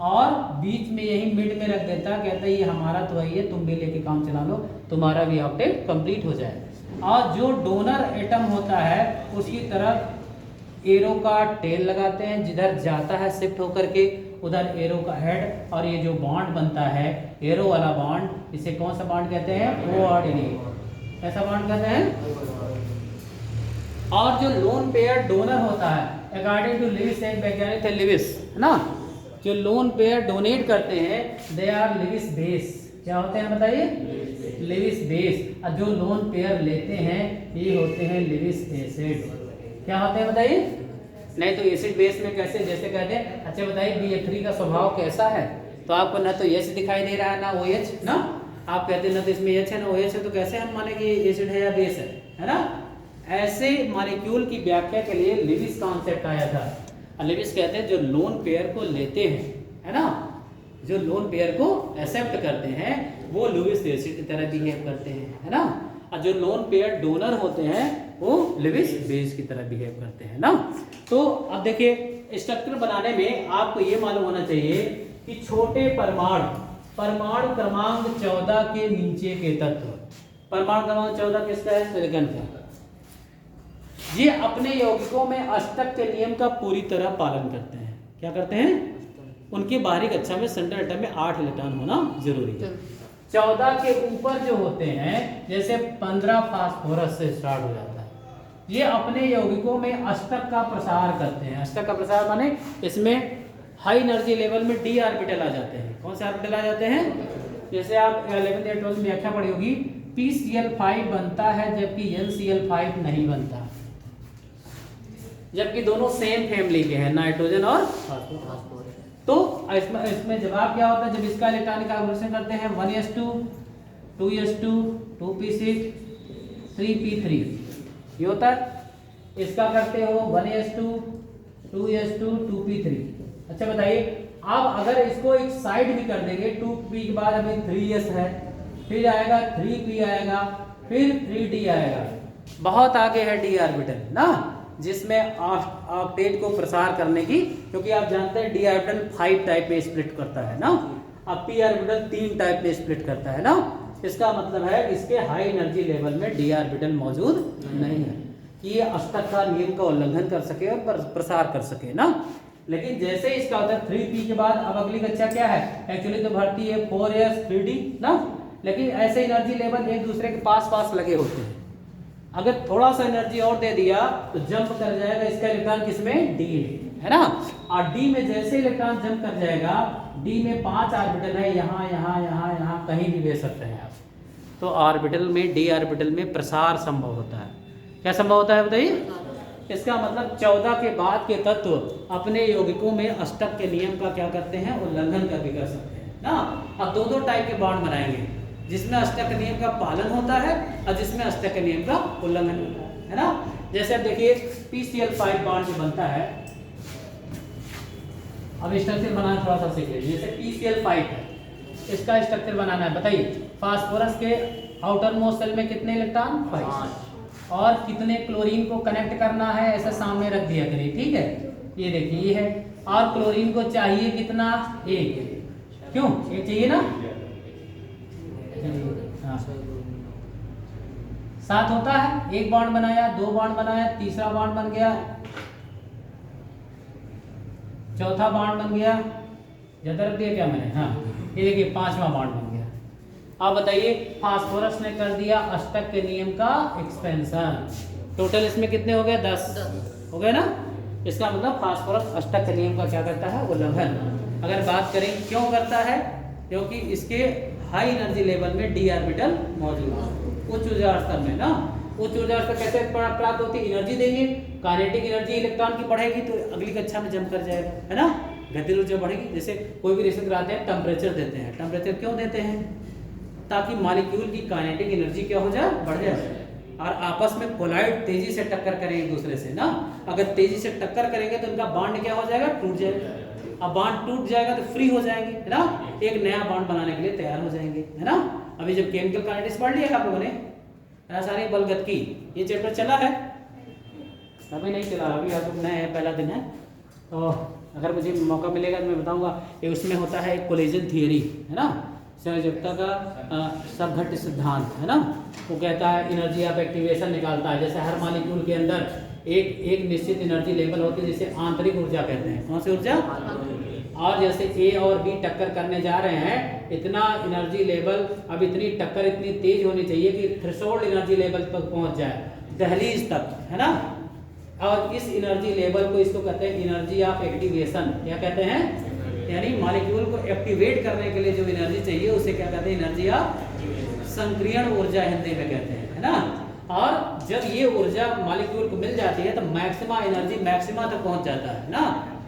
और बीच में यही मिड में रख देता, कहता ये हमारा तो वही है, तुम भी लेके काम चला लो, तुम्हारा भी ऑक्टेट कंप्लीट हो जाए। और जो डोनर एटम होता है उसकी तरफ एरो का टेल लगाते हैं, जिधर जाता है शिफ्ट होकर के उधर एरो का हेड, और ये जो बॉन्ड बनता है एरो वाला बॉन्ड, इसे कौन सा बॉन्ड कहते हैं? कोऑर्डिनेट। ऐसा बॉन्ड कहते हैं। और जो लोन पेयर डोनर होता है, अकॉर्डिंग टू लिविस, एक वैज्ञानिक थे लिविस, है ना, जो लोन पेयर डोनेट करते हैं दे आर लिविस बेस। क्या होते हैं बताइए? Lewis base. और जो लोन पेयर लेते हैं ये होते हैं लिविस एसिड। क्या होते हैं बताइए? नहीं तो एसिड बेस में कैसे, जैसे कहते हैं अच्छा बताइए BF3 का स्वभाव कैसा है, तो आपको ना तो H दिखाई दे रहा है ना OH, ना आप कहते हैं ना तो इसमें H है ना OH है, तो कैसे हम माने कि एसिड है या बेस है ना। ऐसे मॉलिक्यूल की व्याख्या के लिए लिविस कॉन्सेप्ट आया था। लिविस कहते हैं जो लोन पेयर को लेते हैं, है ना, जो लोन पेयर को एक्सेप्ट करते हैं वो लिविस एसिड की तरह बिहेव करते हैं, है ना। और जो लोन पेयर डोनर होते हैं वो लिविस बेस की तरह बिहेव करते हैं ना। तो अब देखिए स्ट्रक्चर बनाने में आपको ये मालूम होना चाहिए कि छोटे परमाणु क्रमांक 14 के नीचे के तत्व, परमाणु क्रमांक 14 किसका है? सिलिकॉन का। ये अपने यौगिकों में अष्टक के नियम का पूरी तरह पालन करते हैं। क्या करते हैं? उनकी बाहरी कक्षा में सेंट्रल एटम में 8 इलेक्ट्रॉन होना जरूरी है। 14 के ऊपर जो होते हैं, जैसे 15 फास्फोरस से स्टार्ट हो जाता है, ये अपने यौगिकों में अष्टक का प्रसार करते हैं। अष्टक का प्रसार माने इसमें हाई एनर्जी लेवल में d ऑर्बिटल आ जाते हैं। कौन से ऑर्बिटल आ जाते हैं? जैसे आप 11th या 12th में व्याख्या पढ़ी होगी, PCl5 बनता है जबकि NCl5 नहीं बनता, जबकि दोनों सेम फैमिली के हैं, नाइट्रोजन और फास्फोरस। तो इसमें जवाब क्या होता है? जब इसका इलेक्ट्रॉनिक कॉन्फ़िगरेशन करते हैं 1s2 2s2 2p6 3p3, ये होता है। इसका करते हो 1s2 2s2 2p3। अच्छा बताइए, आप अगर इसको एक साइड भी कर देंगे, 2p के बाद अभी 3s है, फिर आएगा 3p आएगा, फिर 3d आएगा, बहुत आगे है d ऑर्बिटल ना, जिसमें ऑक्टेट को प्रसार करने की, क्योंकि आप जानते हैं डी ऑर्बिटल 5 टाइप में स्प्लिट करता है ना, अब पी ऑर्बिटल 3 टाइप में स्प्लिट करता है ना। इसका मतलब है इसके हाई एनर्जी लेवल में डी ऑर्बिटल मौजूद नहीं है कि ये अष्टक का नियम का उल्लंघन कर सके और प्रसार कर सके ना। लेकिन जैसे इसका होता है 3p के बाद अब अगली कक्षा क्या है? एक्चुअली तो भर्ती है 4s 3d ना, लेकिन ऐसे एनर्जी लेवल एक दूसरे के पास लगे होते हैं। अगर थोड़ा सा एनर्जी और दे दिया तो जंप कर जाएगा इसका इलेक्ट्रॉन किसमें? डी में, है ना। और डी में जैसे इलेक्ट्रॉन जंप कर जाएगा, डी में 5 ऑर्बिटल है, यहाँ यहाँ यहाँ यहाँ कहीं भी भेज सकते हैं आप। तो ऑर्बिटल में, डी ऑर्बिटल में प्रसार संभव होता है। क्या संभव होता है बताइए? इसका मतलब 14 के बाद के तत्व अपने यौगिकों में अष्टक के नियम का क्या करते हैं? उल्लंघन कर भी कर सकते हैं ना। अब दो टाइप के बॉन्ड बनाएंगे, जिसमें अष्टक के नियम का पालन होता है और जिसमें अष्टक के नियम का उल्लंघन होता है ना। जैसे अब देखिए PCl5 बॉन्ड जो बनता है, अब स्ट्रक्चर बनाना थोड़ा सा सीख लीजिए। जैसे PCl5 है, इसका स्ट्रक्चर बनाना है, बताइए। फास्फोरस के आउटर मोस्ट सेल में कितने इलेक्ट्रॉन? 5। और कितने क्लोरीन को कनेक्ट करना है ऐसा सामने रख दिया करिए, ठीक है। ये देखिए ये है, और क्लोरीन को चाहिए कितना? 1। क्यों? 1 चाहिए ना। 7 होता है, 1 बॉन्ड बनाया, 2 बॉन्ड बनाया, तीसरा बॉन्ड बन गया, चौथा बॉन्ड बन गया, ज्यादा रख दिया क्या मैंने? हाँ, ये देखिए 5वां बॉन्ड बन गया। अब बताइए फास्फोरस ने कर दिया अष्टक के नियम का एक्सपेंशन। टोटल इसमें कितने हो गए? 10 हो गए ना। इसका मतलब फास्फोरस अष्टक के नियम का क्या करता है? उल्लंघन। अगर बात करें क्यों करता है, क्योंकि इसके हाई एनर्जी लेवल में डी ऑर्बिटल मौजूद है, उच्च ऊर्जा स्तर में ना। उच्च ऊर्जा स्तर कैसे प्राप्त होती है? एनर्जी देंगे, काइनेटिक एनर्जी इलेक्ट्रॉन की बढ़ेगी तो अगली कक्षा में जंप कर जाएगा, है ना। गतिज ऊर्जा बढ़ेगी। जैसे कोई भी रिएक्शन कराते हैं, टेम्परेचर देते हैं। टेम्परेचर क्यों देते हैं? ताकि मॉलिक्यूल की काइनेटिक एनर्जी क्या हो जाए? बढ़ जाए, और आपस में कोलाइड तेजी से टक्कर करें एक दूसरे से ना। अगर तेजी से टक्कर करेंगे तो उनका बॉन्ड क्या हो जाएगा? टूट जाएगा। अब बॉन्ड टूट जाएगा तो फ्री हो जाएंगे, है ना, एक नया बॉन्ड बनाने के लिए तैयार हो जाएंगे, है ना। अभी जब केमिकल काइनेटिक्स पढ़ लिया आप लोगों ने, रासायनिक बलगतिकी, ये चैप्टर चला है? अभी नहीं चला, अभी आप लोग नए हैं, पहला दिन है। तो अगर मुझे मौका मिलेगा तो मैं बताऊंगा। ये उसमें होता है एक कोलिजन थियरी, है ना, संयोजकता का सबघट्ट सिद्धांत, है ना। वो कहता है एनर्जी ऑफ एक्टिवेशन निकालता है। जैसे हर मॉलिक्यूल के अंदर एक निश्चित एनर्जी लेवल होती है जिसे आंतरिक ऊर्जा कहते हैं। कौन सी ऊर्जा? और जैसे ए और बी टक्कर करने जा रहे हैं, इतना एनर्जी लेवल, अब इतनी टक्कर इतनी तेज होनी चाहिए कि थ्रेशोल्ड एनर्जी लेवल तक पहुंच जाए, दहलीज तक, है ना। और इस एनर्जी लेवल को इसको कहते हैं एनर्जी ऑफ एक्टिवेशन। क्या कहते हैं? यानी मॉलिक्यूल को एक्टिवेट करने के लिए जो एनर्जी चाहिए उसे क्या कहते हैं? एनर्जी ऑफ संक्रियण ऊर्जा हिंदी में कहते हैं, है ना। और जब ये ऊर्जा मॉलिक्यूल को मिल जाती है तो मैक्सिमा एनर्जी मैक्सिमा तक पहुंच जाता है ना,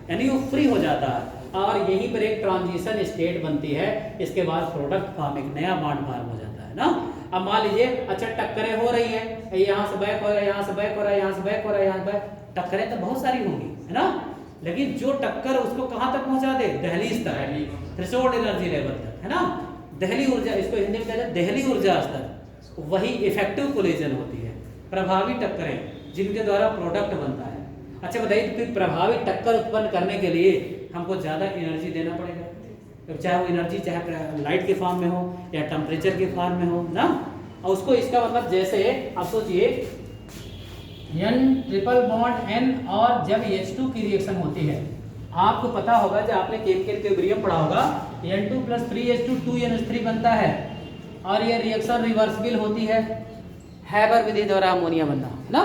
यानी वो फ्री हो जाता है और यहीं पर एक ट्रांजिशन स्टेट बनती है। इसके बाद प्रोडक्ट फॉर्म, एक नया बॉन्ड फॉर्म हो जाता है ना। अब मान लीजिए अच्छा टक्करें हो रही है, यहाँ से बैक हो रहा है, यहाँ से बैक हो रहा है, यहाँ से बैक हो रहा है, यहाँ से बैक, टक्करें तो बहुत सारी होंगी, है ना। लेकिन जो टक्कर उसको कहाँ तक पहुंचा दे? दहलीज तक, थ्रेशोल्ड एनर्जी लेवल तक, है ना। दहली ऊर्जा, इसको हिंदी में कहते हैं दहली ऊर्जा स्तर, वही इफेक्टिव कोलिजन होती है, प्रभावी टक्करें जिनके द्वारा प्रोडक्ट बनता है। अच्छा बताइए, तो फिर प्रभावी टक्कर उत्पन्न करने के लिए हमको ज़्यादा एनर्जी देना पड़ेगा, चाहे वो एनर्जी चाहे लाइट के फॉर्म में हो या टेम्परेचर के फॉर्म में हो ना। और उसको इसका मतलब जैसे आप सोचिए N ट्रिपल बॉन्ड N और जब H2 की रिएक्शन होती है, आपको पता होगा जब आपने केमिकल इक्विलिब्रियम पढ़ा होगा, N2 + 3H2 2NH3 बनता है और ये रिएक्शन रिवर्सिबल होती है, हैबर विधि द्वारा अमोनिया बनना ना।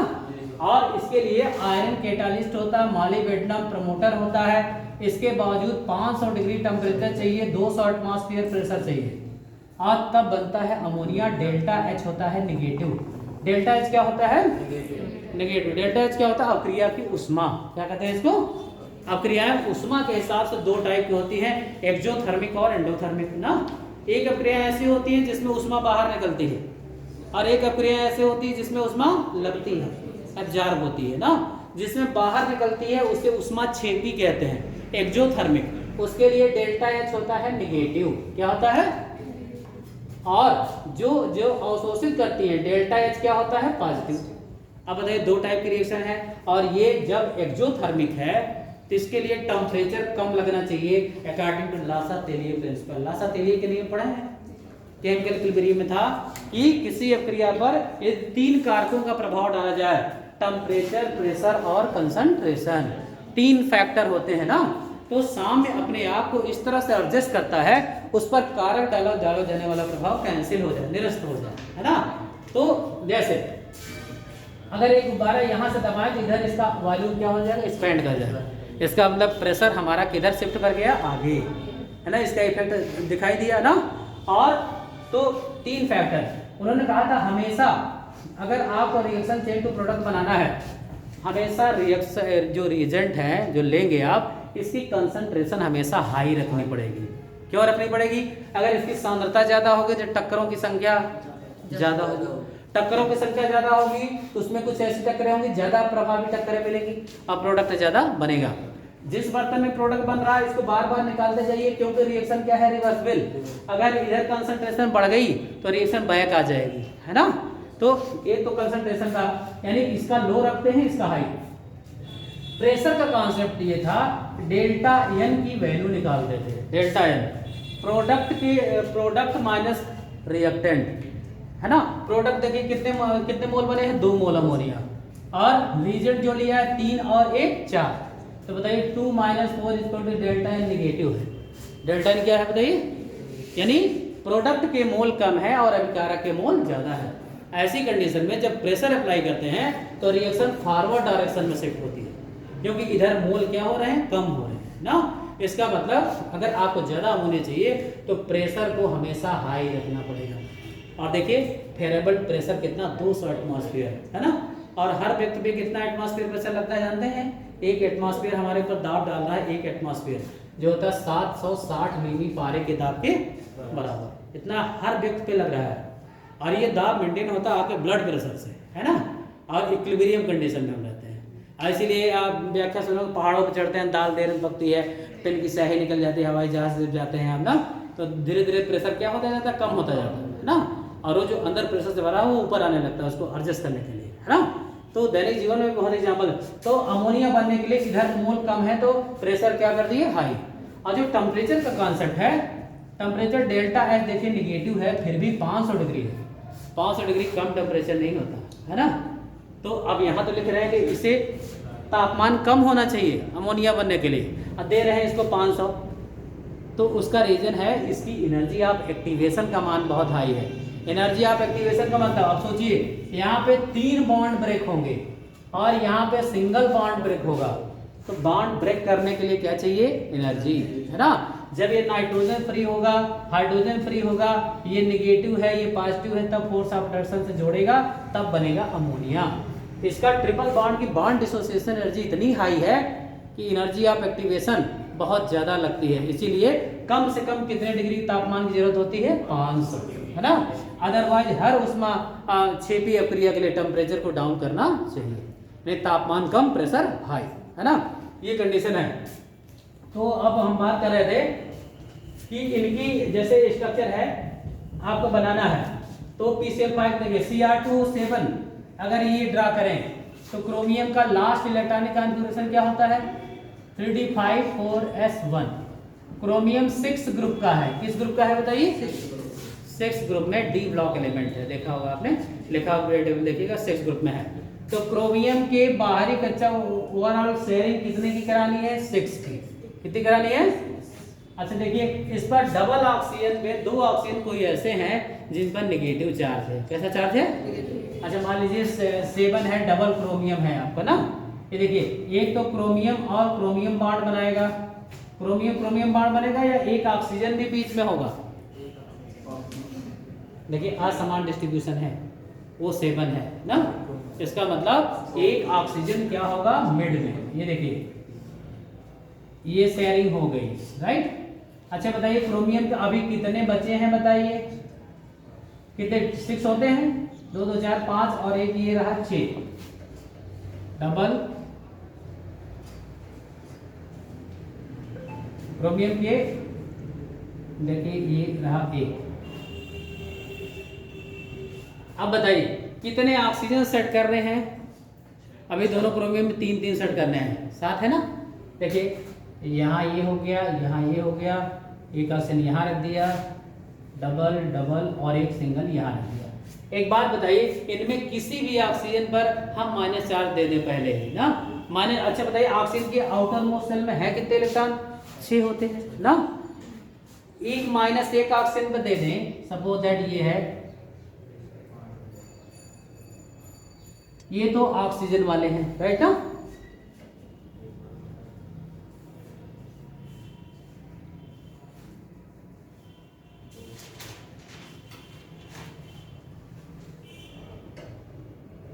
और इसके लिए आयरन कैटालिस्ट होता है, मॉलिब्डेनम प्रमोटर होता है। इसके बावजूद 500 डिग्री टेम्परेचर चाहिए, 200 एटमॉस्फेयर प्रेशर चाहिए और तब बनता है अमोनिया। डेल्टा H होता है निगेटिव। डेल्टा H क्या होता है? निगेटिव। डेल्टा H क्या होता है? अपक्रिया की उष्मा। क्या कहते हैं इसको? अपक्रियाएं उष्मा के हिसाब से दो टाइप की होती हैं, एक्सोथर्मिक और एंडोथर्मिक ना। एक अपक्रिया ऐसी होती है जिसमें उष्मा बाहर निकलती है और एक अपक्रिया ऐसी होती है जिसमें उष्मा लगती है, एब्जॉर्ब होती है ना। जिसमें बाहर निकलती है उसे उष्मा छेपी कहते हैं, एक्सोथर्मिक। उसके लिए डेल्टा H होता है निगेटिव। क्या होता है? और जो अवशोषित करती है डेल्टा H क्या होता है? पॉजिटिव। अब बताइए, दो टाइप की रिएक्शन है और ये जब एक्सोथर्मिक है तो इसके लिए टेम्परेचर कम लगना चाहिए अकॉर्डिंग टू लासा-तेलिए प्रिंसिपल। लासा-तेलिए के नियम पढ़े हैं केमिकल इक्विलिब्रियम में, था कि किसी अपक्रिया पर ये तीन कारकों का प्रभाव डाला जाए, टेम्परेचर, प्रेशर और कंसंट्रेशन। तीन फैक्टर होते हैं ना। तो साम्य अपने आप को इस तरह से एडजस्ट करता है, उस पर कारक डाला जाने वाला प्रभाव कैंसिल हो जाए, निरस्त हो जाए, है ना। तो जैसे अगर एक गुब्बारा यहाँ से दबाए तो इधर इसका वॉल्यूम क्या हो जाएगा? एक्सपेंड कर जाएगा। इसका मतलब प्रेशर हमारा किधर शिफ्ट कर गया? आगे, है ना। इसका इफेक्ट दिखाई दिया ना। और तो तीन फैक्टर उन्होंने कहा था, हमेशा अगर आपको रिएक्शन चेन टू प्रोडक्ट बनाना है, हमेशा रिएक्शन जो रिएजेंट है जो लेंगे आप, इसकी कंसंट्रेशन हमेशा हाई रखनी पड़ेगी। क्यों रखनी पड़ेगी? अगर इसकी सांद्रता ज़्यादा होगी तो टक्करों की संख्या ज़्यादा होगी, टक्करों की संख्या ज़्यादा होगी तो उसमें कुछ ऐसी टक्करें होंगी, ज़्यादा प्रभावी टक्करें मिलेंगी और प्रोडक्ट ज़्यादा बनेगा। जिस बर्तन में प्रोडक्ट बन रहा है इसको बार बार निकालते जाइए, क्योंकि रिएक्शन क्या है? रिवर्सिबल। अगर इधर कंसंट्रेशन बढ़ गई तो रिएक्शन बैक आ जाएगी, है ना। तो ये तो कंसंट्रेशन का, यानी इसका लो रखते हैं, इसका हाई। प्रेशर का कॉन्सेप्ट ये था, डेल्टा N की वैल्यू निकालते थे। Delta N product minus reactant, है ना। प्रोडक्ट देखिए कितने मोल बने हैं? 2 मोल अमोनिया। और रिएजेंट जो लिया है 3 और 1 4। तो बताइए 2 - 4 = डेल्टा N निगेटिव है। डेल्टा N क्या है बताइए? यानी प्रोडक्ट के मोल कम है और अभिकारक के मोल ज़्यादा है। ऐसी कंडीशन में जब प्रेशर अप्लाई करते हैं तो रिएक्शन फॉरवर्ड डायरेक्शन में शिफ्ट होती है, क्योंकि इधर मोल क्या हो रहे हैं? कम हो रहे हैं ना। इसका मतलब अगर आपको ज़्यादा होने चाहिए तो प्रेशर को हमेशा हाई रखना पड़ेगा। और देखिए फेरेबल प्रेशर कितना? 200 एटमॉस्फेयर, है ना। और हर व्यक्ति पे कितना एटमॉस्फेयर प्रेशर लगता है जानते हैं? 1 एटमॉस्फेयर हमारे ऊपर दाब डाल रहा है, 1 एटमॉस्फेयर जो होता है 760 मिमी पारे के दाब के बराबर, इतना हर व्यक्ति पे लग रहा है। और ये दाब मेंटेन होता है आपके ब्लड प्रेशर से, है ना। और इक्विलिब्रियम कंडीशन में हम रहते हैं। इसीलिए आप व्याख्या सुनो, पहाड़ों पर चढ़ते हैं, दाल देर पकती है, पेन की स्याही निकल जाती है, हवाई जहाज से जाते हैं हम ना, तो धीरे धीरे प्रेशर क्या होता जाता है? कम होता जाता है ना। और वो जो अंदर प्रेशर से भरा है वो ऊपर आने लगता है उसको एडजस्ट करने के लिए, है ना। तो दैनिक जीवन में बहुत एग्जाम्पल। तो अमोनिया बनने के लिए इधर मोल कम है तो प्रेशर क्या कर दिए, हाई। और जो टेम्परेचर का कॉन्सेप्ट है, टेम्परेचर डेल्टा एच देखिए निगेटिव है, फिर भी 500 डिग्री है। 500 डिग्री कम टेम्परेचर नहीं होता है ना। तो अब यहाँ तो लिख रहे हैं कि इसे तापमान कम होना चाहिए अमोनिया बनने के लिए, और दे रहे हैं इसको 500। तो उसका रीजन है इसकी एनर्जी ऑफ एक्टिवेशन का मान बहुत हाई है। एनर्जी ऑफ एक्टिवेशन का मतलब आप सोचिए, यहाँ पे 3 बॉन्ड ब्रेक होंगे और यहाँ पे सिंगल बॉन्ड ब्रेक होगा। तो बॉन्ड ब्रेक करने के लिए क्या चाहिए, एनर्जी, है ना। जब ये नाइट्रोजन फ्री होगा, हाइड्रोजन फ्री होगा, ये निगेटिव है ये पॉजिटिव है, तब फोर्स ऑफ अट्रैक्शन से जोड़ेगा, तब बनेगा अमोनिया। इसका ट्रिपल बॉन्ड की बॉन्ड डिसोसिएशन एनर्जी इतनी हाई है कि एनर्जी ऑफ एक्टिवेशन बहुत ज़्यादा लगती है। इसीलिए कम से कम कितने डिग्री तापमान की जरूरत होती है, 500, है ना। अदरवाइज हर उष्मा क्षेपी अभिक्रिया के लिए टेम्परेचर को डाउन करना चाहिए, नहीं तापमान कम प्रेशर हाई, है ना। ये कंडीशन है। तो अब हम बात कर रहे थे कि इनकी जैसे स्ट्रक्चर है आपको बनाना है, तो PCl5 देखिए Cr2 7 अगर ये ड्रा करें तो क्रोमियम का लास्ट इलेक्ट्रॉनिक कॉन्फ़िगरेशन क्या होता है, 3d5 4s1। क्रोमियम 6 ग्रुप का है, किस ग्रुप का है बताइए, 6 ग्रुप में डी ब्लॉक एलिमेंट है, देखा होगा आपने, लिखा हुआ टेबल देखिएगा, 6 ग्रुप में है। तो क्रोमियम के बाहरी कच्चा ओवरऑल शेयरिंग कितने की करानी है, 6 की। कितनी करानी है, अच्छा देखिए इस पर डबल ऑक्सीजन में 2 ऑक्सीजन कोई ऐसे हैं जिन पर नेगेटिव चार्ज है। कैसा चार्ज है, अच्छा मान लीजिए 7 है, डबल क्रोमियम है आपका ना। ये देखिए एक तो क्रोमियम और क्रोमियम बॉन्ड बनाएगा, क्रोमियम क्रोमियम बॉन्ड बनेगा, या एक ऑक्सीजन भी बीच में होगा। देखिए असमान डिस्ट्रीब्यूशन है, वो 7 है ना, इसका मतलब एक ऑक्सीजन क्या होगा मिड में। ये देखिए ये शेयरिंग हो गई, राइट। अच्छा बताइए क्रोमियम के अभी कितने बचे हैं बताइए, कितने 6 होते हैं, 2 2 4 5 और एक ये रहा 6, डबल क्रोमियम के देखिए ये रहा 1। अब बताइए कितने ऑक्सीजन सेट कर रहे हैं, अभी दोनों क्रोमियम में 3 3 सेट करने हैं, 7 है ना। देखिए यहाँ ये हो गया, यहाँ ये हो गया, एक ऑक्सीजन यहाँ रख दिया, डबल डबल और एक सिंगल यहाँ रख दिया। एक बात बताइए इनमें किसी भी ऑक्सीजन पर हम माइनस चार्ज दे दें पहले ही ना, माइनस। अच्छा बताइए ऑक्सीजन के आउटर मोस्ट शेल में है कितने इलेक्ट्रॉन, 6 होते हैं ना। एक माइनस एक ऑक्सीजन पर दे दें, सपोज दैट ये है, ये तो ऑक्सीजन वाले हैं, राइट ना।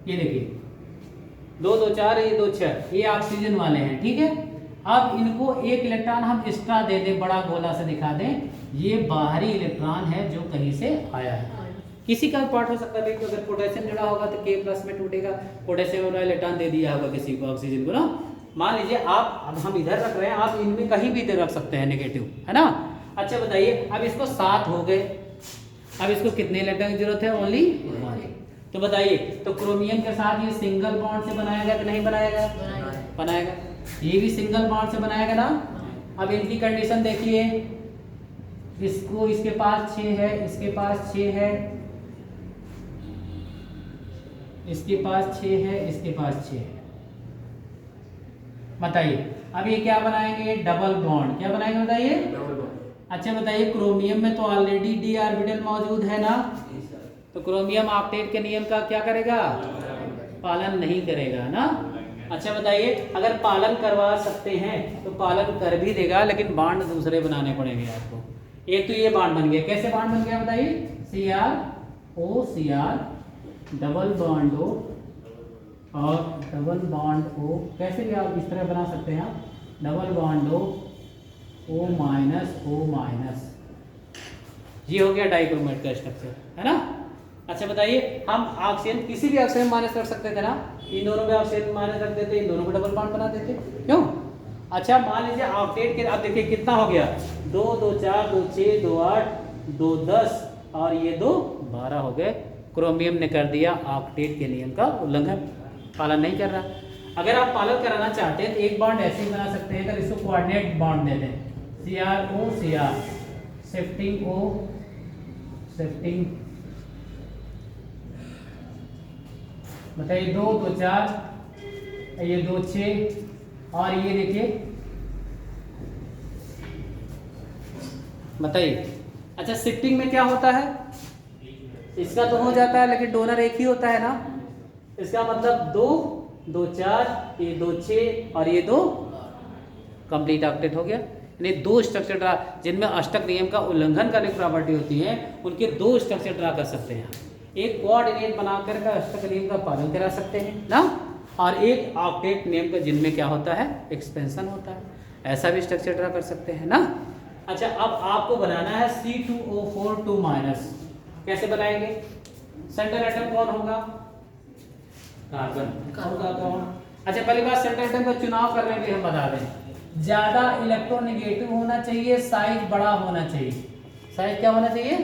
ये देखिए 2 2 4 ये 2 6, ये ऑक्सीजन वाले हैं, ठीक है। अब इनको एक इलेक्ट्रॉन हम एक्स्ट्रा दे दें, बड़ा गोला से दिखा दें, ये बाहरी इलेक्ट्रॉन है जो कहीं से आया है, किसी का पार्ट हो सकता है। देखो अगर पोटेशियम जुड़ा होगा तो K+ में टूटेगा, पोटेशियम वाला इलेक्ट्रॉन दे दिया होगा किसी को ऑक्सीजन को ना। मान लीजिए आप, अब हम इधर रख रहे हैं, आप इनमें कहीं भी रख सकते हैं नेगेटिव, है ना। अच्छा बताइए अब इसको 7 हो गए, अब इसको कितने इलेक्ट्रॉन की जरूरत है, ओनली 1। तो बताइए तो क्रोमियम के साथ ये सिंगल बॉन्ड से बनाएगा कि नहीं बनाएगा, बनाएगा। ये भी सिंगल बॉन्ड से बनाएगा ना। अब इनकी कंडीशन देखिए, इसको इसके पास 6 है, इसके पास 6 है, इसके पास 6 है, इसके पास 6 है। बताइए अब ये क्या बनाएंगे, डबल बॉन्ड। क्या बनाएंगे बताइए, डबल बॉन्ड। अच्छा बताइए क्रोमियम में तो ऑलरेडी d ऑर्बिटल मौजूद है ना, तो क्रोमियम ऑक्टेट के नियम का क्या करेगा, पालन नहीं करेगा ना। अच्छा बताइए अगर पालन करवा सकते हैं तो पालन कर भी देगा, लेकिन बॉन्ड दूसरे बनाने पड़ेंगे आपको। एक तो ये बॉन्ड बन गया, कैसे बॉन्ड बन गया बताइए, CrO Cr double bond O और डबल बॉन्ड O, कैसे भी आप इस तरह बना सकते हैं आप, डबल बॉन्ड O-O-, ये हो गया डाइक्रोमेट का स्ट्रक्चर, है ना। अच्छा बताइए हम ऑक्सीजन किसी भी ऑक्सीजन माइनस रख सकते थे ना, इन दोनों में ऑक्सीजन माइनस रख देते, इन दोनों को डबल बॉन्ड बना देते, क्यों। अच्छा मान लीजिए ऑक्टेट के, अब देखिए कितना हो गया, 2 2 4 2 6 2 8 2 10 और ये 2 12 हो गए। क्रोमियम ने कर दिया ऑक्टेट के नियम का उल्लंघन, पालन नहीं कर रहा। अगर आप पालन कराना चाहते हैं तो एक बॉन्ड ऐसे ही बना सकते हैं, अगर इसको कोऑर्डिनेट बॉन्ड दे दें, CR-O CR, shifting O shifting, बताइए 2 2 4, ये 2 6, और ये देखिए बताइए। अच्छा शिफ्टिंग में क्या होता है, इसका तो हो जाता है लेकिन डोनर एक ही होता है ना, इसका मतलब 2 2 4, ये 2 6 और ये 2 कंप्लीट ऑक्टेट हो गया। यानी 2 स्ट्रक्चर ड्रा जिनमें अष्टक नियम का उल्लंघन करने की प्रॉपर्टी होती है, उनके 2 स्ट्रक्चर ड्रा कर सकते हैं। एक कोऑर्डिनेट बनाकर का अष्टक नियम का पालन करा सकते हैं ना, और एक ऑक्टेट नियम का जिनमें क्या होता है, एक्सपेंशन होता है, ऐसा भी स्ट्रक्चर ड्रा कर सकते हैं ना। अच्छा अब आपको बनाना है C2O4 2-, कैसे बनाएंगे? सेंट्रल एटम कौन होगा? कार्बन होगा कौन? अच्छा पहली बात सेंट्रल एटम का चुनाव करने के लिए हम बता दें, ज्यादा इलेक्ट्रोनेगेटिव होना चाहिए, साइज बड़ा होना चाहिए। साइज क्या होना चाहिए?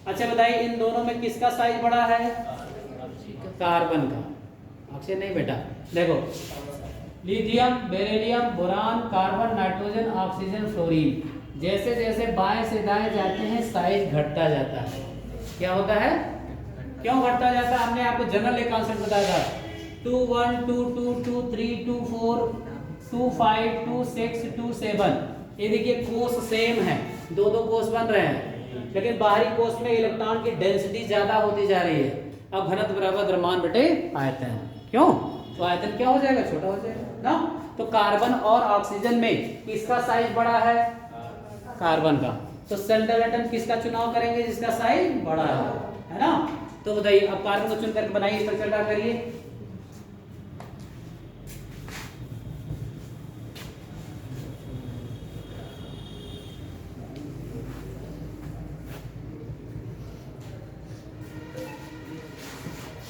अच्छा बताइए इन दोनों में किसका साइज बड़ा है? कार्बन का। अक्षय नहीं बेटा, देखो lithium, beryllium, boron, carbon, nitrogen, oxygen, fluorine, जैसे जैसे बाएं से दाएं जाते हैं साइज घटता जाता है। क्या होता है? क्यों घटता जाता है? हमने आपको जनरल एक कॉन्सेप्ट बताया था, 2 1 2 2 2 3 2 4 2 5 2 6 2 7। ये देखिए कोष सेम है, दो कोष बन रहे हैं, लेकिन बाहरी कोष में इलेक्ट्रॉन की डेंसिटी ज्यादा होती जा रही है। अब घनत्व बराबर द्रव्यमान बटे आयतन, क्यों? तो आयतन क्या हो जाएगा? छोटा हो जाएगा ना। तो कार्बन और ऑक्सीजन में किसका साइज बड़ा है? कार्बन का। तो सेंट्रल एटम किसका चुनाव करेंगे? जिसका साइज बड़ा है ना। तो बताइए अब कार्बन को चुन करके बनाइए, स्ट्रक्चर ड्रा करिए।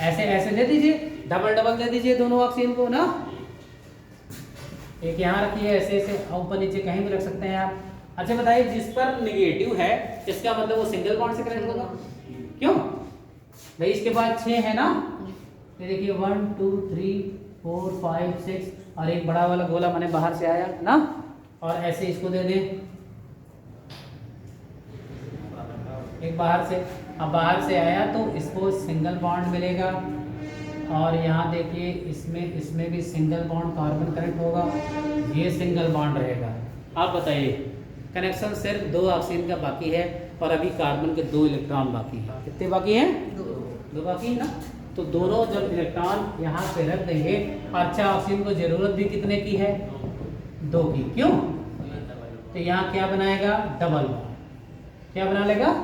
ऐसे ऐसे दे दीजिए, डबल डबल दे दीजिए दोनों ऑक्सीजन को ना। एक यहाँ रखिए, ऐसे ऐसे ऊपर नीचे कहीं भी रख सकते हैं आप। अच्छा बताइए जिस पर निगेटिव है इसका मतलब वो सिंगल बॉन्ड से कनेक्ट होगा, क्यों भाई? इसके बाद 6 है ना, ये देखिए 1 2 3 4 5 6, और एक बड़ा वाला गोला माने बाहर से आया ना, और ऐसे इसको दे दें एक बाहर से। अब बाहर से आया तो इसको सिंगल बॉन्ड मिलेगा, और यहाँ देखिए इसमें भी सिंगल बॉन्ड कार्बन कनेक्ट होगा, ये सिंगल बॉन्ड रहेगा। आप बताइए कनेक्शन सिर्फ 2 ऑक्सीजन का बाकी है, और अभी कार्बन के 2 इलेक्ट्रॉन बाकी है। कितने बाकी हैं? 2 बाकी है ना। तो दोनों जब इलेक्ट्रॉन यहाँ पे रख देंगे, अच्छा ऑक्सीजन को जरूरत भी कितने की है? 2 की, क्यों? तो यहाँ क्या बनाएगा? Double bond. क्या बना लेगा?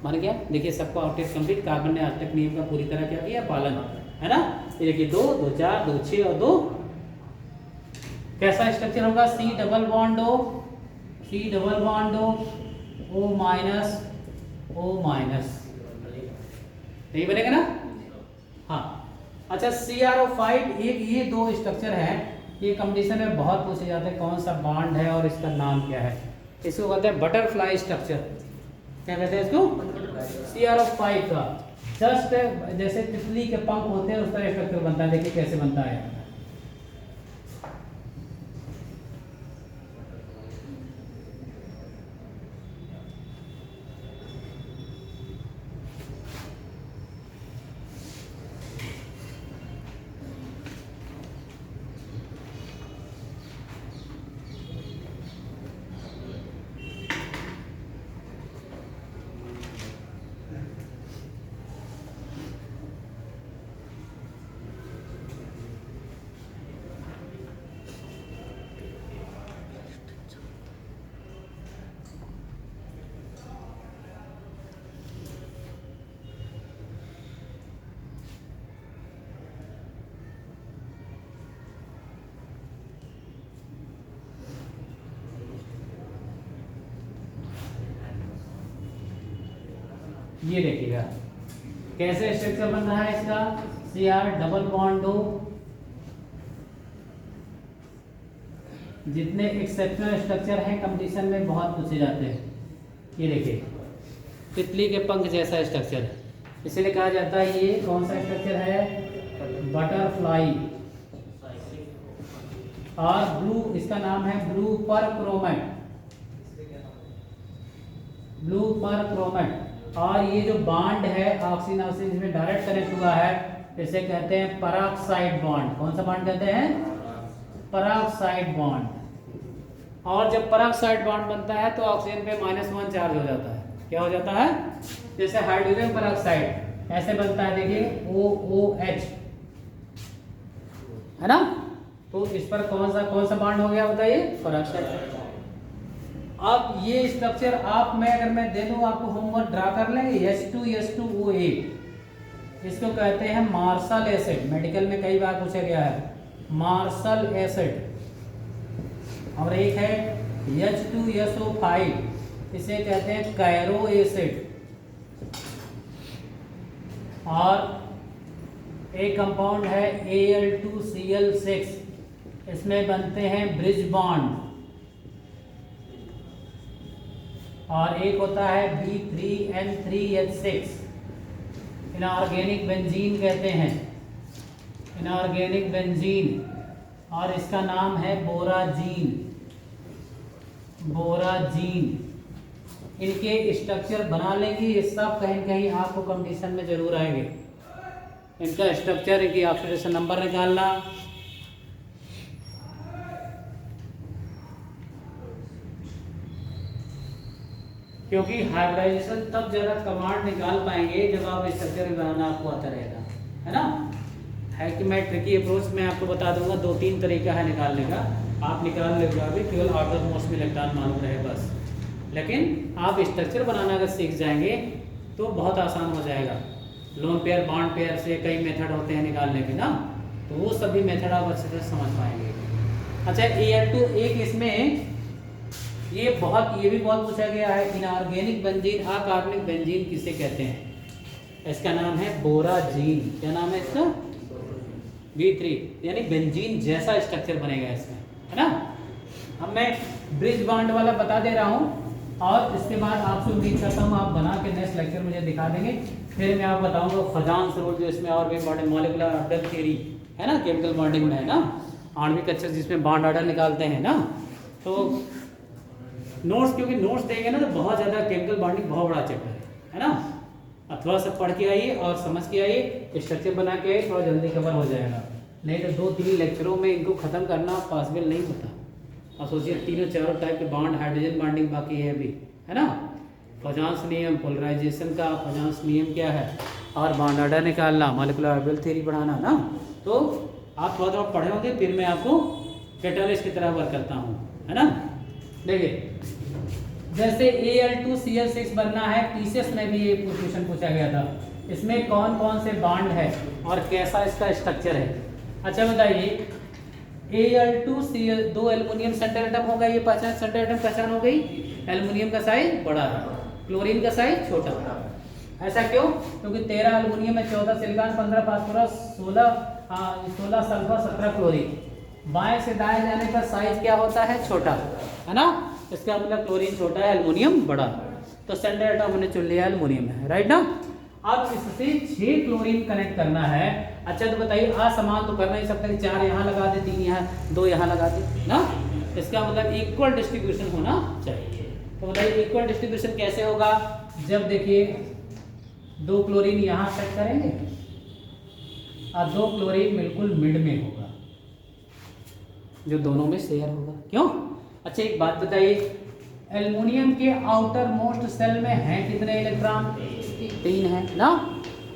मान गया। देखिए सबको ऑक्टेट कंप्लीट, कार्बन ने आज तक नियम का पूरी तरह क्या किया? पालन, है ना। ये देखिए 2 2 4 2 6 और 2, कैसा स्ट्रक्चर होगा? C double bond O, C double bond O, O minus O minus, नहीं बनेगा ना? हाँ। अच्छा CrO5, एक ये 2 स्ट्रक्चर है, ये कंपटीशन में बहुत पूछे जाते हैं कौन सा बॉन्ड है और इसका नाम क्या है। इसको कहते हैं बटरफ्लाई स्ट्रक्चर। क्या कहते हैं इसको? CrO5 का जस्ट जैसे तितली के पंख होते हैं उस तरह स्ट्रक्चर बनता है। देखिए कैसे बनता है। ये देखिएगा कैसे स्ट्रक्चर बन रहा है इसका। Cr डबल बॉन्ड O, जितने एक्सेप्शनल स्ट्रक्चर हैं कंपटीशन में बहुत पूछे जाते हैं। ये देखिए तितली के पंख जैसा स्ट्रक्चर, इसीलिए कहा जाता है ये कौन सा स्ट्रक्चर है? बटरफ्लाई। और ब्लू, इसका नाम है ब्लू परक्रोमेट, ब्लू परक्रोमेट। और ये जो बॉन्ड है ऑक्सीजन ऑक्सीजन जिसमें डायरेक्ट कनेक्ट हुआ है इसे कहते हैं पराक्साइड बॉन्ड। कौन सा बॉन्ड कहते हैं? Peroxide bond. और जब पराक्साइड बॉन्ड बनता है तो ऑक्सीजन पे -1 चार्ज हो जाता है। क्या हो जाता है? जैसे हाइड्रोजन पराक्साइड ऐसे बनता है, देखिए OOH, है ना। तो इस पर कौन सा बॉन्ड हो गया बताइए? पराक्साइड। अब ये स्ट्रक्चर आप अगर मैं दे दूं आपको होमवर्क ड्रा कर लेंगे। H2SO8 इसको कहते हैं मार्शल एसिड, मेडिकल में कई बार पूछा गया है, मार्शल एसिड। और एक है H2SO5 इसे कहते हैं कैरो एसिड। और एक कंपाउंड है Al2Cl6 इसमें बनते हैं ब्रिज बॉन्ड। और एक होता है B3N3H6 इनऑर्गेनिक बेंजीन कहते हैं, इनऑर्गेनिक बेंजीन। और इसका नाम है बोराजीन, बोराजीन। इनके स्ट्रक्चर बना लेंगे, ये सब कहीं कहीं आपको कंपटीशन में जरूर आएंगे। इनका स्ट्रक्चर, इनकी ऑक्सीडेशन नंबर निकालना। क्योंकि हाइब्रिडाइजेशन तब ज़्यादा कमांड निकाल पाएंगे जब आप स्ट्रक्चर बनाना आपको आता रहेगा, है ना। है कि मैं ट्रिकी अप्रोच में आपको बता दूंगा, 2-3 तरीका है निकालने का, आप निकाल लेगा अभी, केवल ऑर्डर मोस्ट में इलेक्ट्रॉन मालूम रहे बस। लेकिन आप स्ट्रक्चर बनाना अगर सीख जाएंगे तो बहुत आसान हो जाएगा। लोन पेयर बॉन्ड पेयर से कई मेथड होते हैं निकालने के ना, तो वो सभी मेथड आप अच्छे से समझ पाएंगे। अच्छा, Al2 एक इसमें ये भी बहुत पूछा गया है, इनऑर्गेनिक बेंजीन अकार्बनिक बेंजीन किसे कहते हैं? इसका नाम है बोराजीन। क्या नाम है इसका? B3, यानी बेंजीन जैसा स्ट्रक्चर बनेगा इसमें, है ना। अब मैं ब्रिज बॉन्ड वाला बता दे रहा हूँ और इसके बाद आपसे उम्मीद करता हूँ आप बना के नेक्स्ट लेक्चर मुझे दिखा देंगे। फिर मैं आपको बताऊंगा फजांस रूल, जो इसमें organic bond molecular order theory है ना, केमिकल बॉन्डिंग में है ना, आणविक अक्षर जिसमें बॉन्ड ऑर्डर निकालते हैं ना। तो नोट्स, क्योंकि नोट्स देंगे ना तो बहुत ज़्यादा केमिकल बॉन्डिंग बहुत बड़ा चैप्टर है ना। अब थोड़ा सा पढ़ के आइए और समझ के आइए, स्ट्रक्चर बना के आइए, थोड़ा जल्दी कवर हो जाएगा। नहीं तो 2-3 लेक्चरों में इनको ख़त्म करना पॉसिबल नहीं होता। और सोचिए 3-4 टाइप के बॉन्ड, हाइड्रोजन बॉन्डिंग बाकी है अभी, है ना। फजांस नियम, पोलराइजेशन का फजांस नियम क्या है, और बॉन्ड ऑर्डर निकालना, मॉलिक्यूलर ऑर्बिटल थ्योरी पढ़ाना ना। तो आप थोड़ा थोड़ा पढ़े होंगे, फिर मैं आपको कैटालिस्ट की तरह वर्क करता हूँ, है ना। देखिए जैसे Al2Cl6 बनना है, पीसीएस में भी ये क्वेश्चन पूछा गया था। इसमें कौन कौन से बॉन्ड है और कैसा इसका स्ट्रक्चर है। अच्छा बताइए, Al2Cl 2 एल्युमिनियम सेंटर एटम होगा, ये पहचान, सेंटर एटम पहचान हो गई। एल्युमिनियम का साइज बड़ा है, क्लोरीन का साइज छोटा है। ऐसा क्यों? क्योंकि 13 एल्युमिनियम में 14 सिलिकॉन, 15 फास्फोरस, 16 सल्फर, 17 क्लोरीन। बाएं से दाएं जाने पर साइज क्या होता है? छोटा, है ना। इसका मतलब क्लोरीन छोटा है, एल्युमिनियम बड़ा। तो सेंटर एटम हमने चुन लिया एल्युमिनियम है, राइट ना। अब इससे 6 क्लोरीन कनेक्ट करना है। अच्छा तो बताइए, असमान तो कर नहीं सकते, 4 यहाँ लगा दे, 3 यहाँ, 2 यहाँ लगा दे ना। इसका मतलब इक्वल डिस्ट्रीब्यूशन होना चाहिए। तो बताइए इक्वल डिस्ट्रीब्यूशन कैसे होगा? जब देखिए 2 क्लोरीन यहाँ सेट करेंगे और 2 क्लोरीन बिल्कुल मिड में होगा, जो दोनों में शेयर होगा। क्यों? अच्छा एक बात बताइए, एल्युमिनियम के आउटर मोस्ट सेल में हैं कितने इलेक्ट्रॉन? 3 है ना।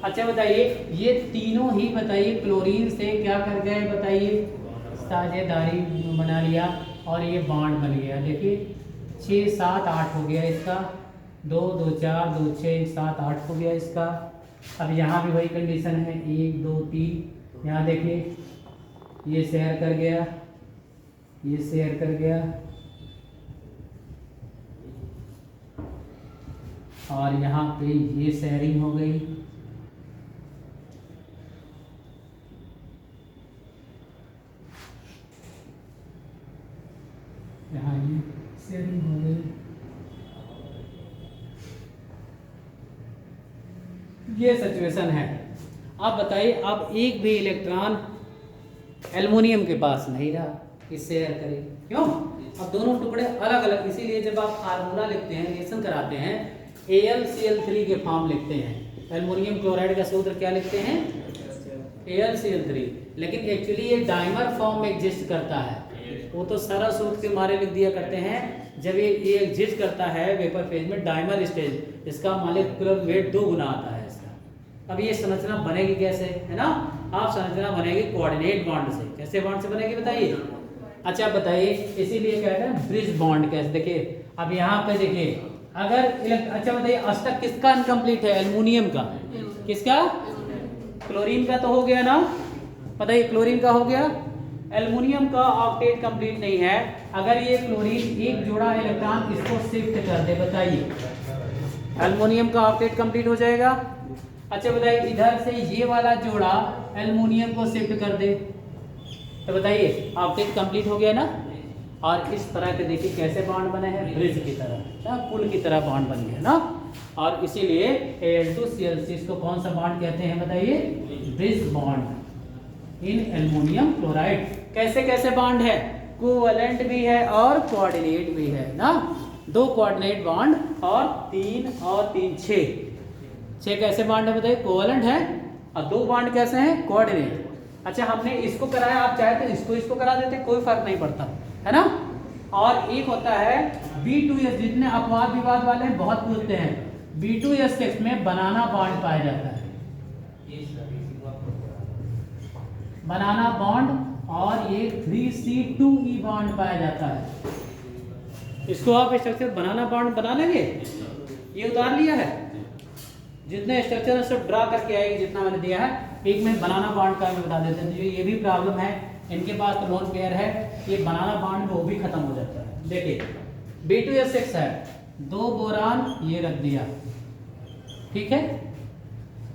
अच्छा बताइए, ये तीनों ही बताइए क्लोरीन से क्या कर गए बताइए? साझेदारी बना लिया और ये बॉन्ड बन गया। देखिए 6, 7, 8 हो गया इसका, 2, 2, 4, 2, 6, 7, 8 हो गया इसका। अब यहाँ भी वही कंडीशन है, 1, 2, 3। यहाँ देखिए ये शेयर कर गया, ये शेयर कर गया, और यहाँ पे ये शेयरिंग हो गई। यहाँ ये शेयरिंग हो गई। ये सिचुएशन है। आप बताइए, अब एक भी इलेक्ट्रॉन एल्युमिनियम के पास नहीं रहा, इससे शेयर करें क्यों? अब दोनों टुकड़े अलग अलग, इसीलिए जब आप फार्मूला लिखते हैं, रिएक्शन कराते हैं, AlCl3 के फॉर्म लिखते हैं। एल्युमिनियम क्लोराइड का सूत्र क्या लिखते हैं? AlCl3, लेकिन एक्चुअली ये डाइमर फॉर्म में एग्जिस्ट करता है। वो तो सारा सूत्र के मारे लिख दिया करते हैं। जब ये एग्जिस्ट करता है वेपर फेज में डाइमर स्टेज, इसका मॉलिक्यूलर वेट 2 गुना आता है इसका। अब ये संरचना बनेगी कैसे, है ना? आप संरचना बनेगी कोऑर्डिनेट बॉन्ड से। कैसे बॉन्ड से बनेगी बताइए? अच्छा बताइए, इसीलिए कहते हैं ब्रिज बॉन्ड। कैसे? देखिए अब यहाँ पे देखिए, अगर अच्छा बताइए, अष्टक किसका इनकम्प्लीट है? एल्युमिनियम का। किसका? क्लोरीन का तो हो गया ना, बताइए क्लोरीन का हो गया। एल्युमिनियम का ऑक्टेट कंप्लीट नहीं है। अगर ये क्लोरीन एक जोड़ा इलेक्ट्रॉन इसको शिफ्ट कर दे, बताइए एल्युमिनियम का ऑक्टेट कंप्लीट हो जाएगा। अच्छा बताइए, इधर से ये वाला जोड़ा एल्युमिनियम को शिफ्ट कर दे, तो बताइए ऑक्टेट कंप्लीट हो गया ना। और इस तरह के देखिए कैसे बॉन्ड बने हैं, ब्रिज की तरह ना, पुल की तरह बॉन्ड बन गया ना। और इसीलिए Al2Cl6 को कौन सा बॉन्ड कहते हैं बताइए? Bridge bond in aluminium chloride. कैसे कैसे बॉन्ड है? कोवैलेंट भी है और कोऑर्डिनेट भी है ना। 2 कोऑर्डिनेट बॉन्ड और 3 और 3 6 कैसे बॉन्ड है बताइए? कोवैलेंट है। और 2 बॉन्ड कैसे हैं? कोऑर्डिनेट। अच्छा हमने इसको कराया, आप चाहे तो इसको करा देते, कोई फर्क नहीं पड़ता, है ना। और एक होता है B2S, जितने अपवाद विवाद वाले हैं बहुत पूछते हैं, B2S टेक्स्ट में बनाना बॉन्ड पाया जाता है, बनाना बॉन्ड। और ये 3C2E बॉन्ड पाया जाता है। इसको आप स्ट्रक्चर बनाना बॉन्ड बना लेंगे, ये उतार लिया है। जितने स्ट्रक्चर सब ड्रा करके आएगी, जितना मैंने दिया है, एक में बनाना बॉन्ड का बता देते हैं। ये भी प्रॉब्लम है, इनके पास तो लोन पेयर है, ये बनाना बॉन्ड वो भी खत्म हो जाता है। देखिए B2S6 है, 2 बोरान ये रख दिया, ठीक है।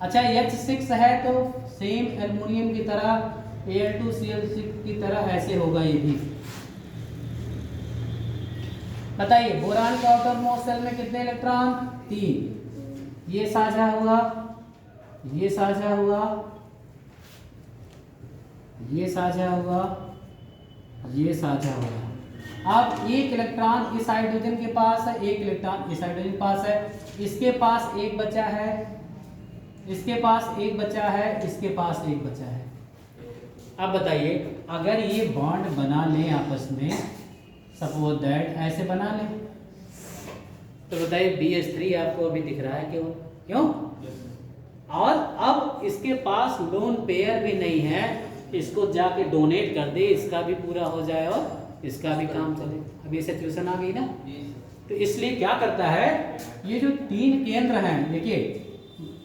अच्छा H6 है तो सेम एल्युमिनियम की तरह Al2Cl6 की तरह ऐसे होगा ये भी। बताइए बोरान के आउटर मोस्ट शेल में कितने इलेक्ट्रॉन? 3। ये साझा हुआ, ये साझा हुआ, ये साझा हुआ, ये साझा हुआ। अब एक इलेक्ट्रॉन इस हाइड्रोजन के पास है, एक इलेक्ट्रॉन इस हाइड्रोजन के पास है, इसके पास एक बचा है, इसके पास एक बचा है, इसके पास एक बचा है। अब बताइए अगर ये बॉन्ड बना लें आपस में, सपोज दैट ऐसे बना लें, तो बताइए BH3 आपको अभी दिख रहा है, क्यों? और अब इसके पास लोन पेयर भी नहीं है, इसको जाके डोनेट कर दे, इसका भी पूरा हो जाए और इसका भी काम चले। अब ये सिचुएशन आ गई ना। तो इसलिए क्या करता है, ये जो 3 केंद्र हैं, देखिए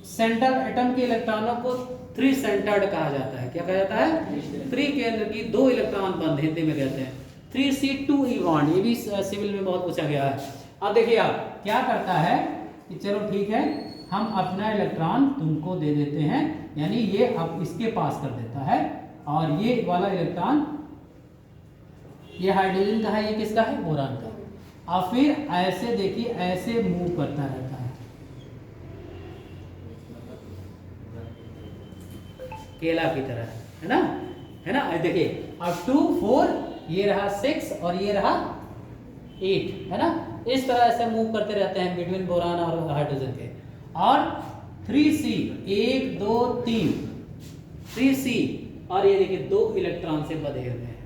सेंट्रल एटम के इलेक्ट्रॉनों को 3 सेंटर्ड कहा जाता है। क्या कहा जाता है? 3 केंद्र की 2 इलेक्ट्रॉन बंद, हिंदी में कहते हैं 3C2E बॉन्ड। ये भी सिविल में बहुत पूछा गया है। अब देखिए आप क्या करता है कि चलो ठीक है, हम अपना इलेक्ट्रॉन तुमको दे देते हैं, यानी ये अब इसके पास कर देता है, और ये वाला इलेक्ट्रॉन ये हाइड्रोजन का है, ये किसका है? बोरान का। और फिर ऐसे देखिए ऐसे मूव करता रहता है, केला की तरह, है ना, है ना। देखिए अब 2 4, ये रहा 6 और ये रहा 8, है ना। इस तरह से मूव करते रहते हैं बिटवीन बोरान और हाइड्रोजन के। और 3C 1 2 3 3C, और ये देखिए 2 इलेक्ट्रॉन से बंधे हुए हैं,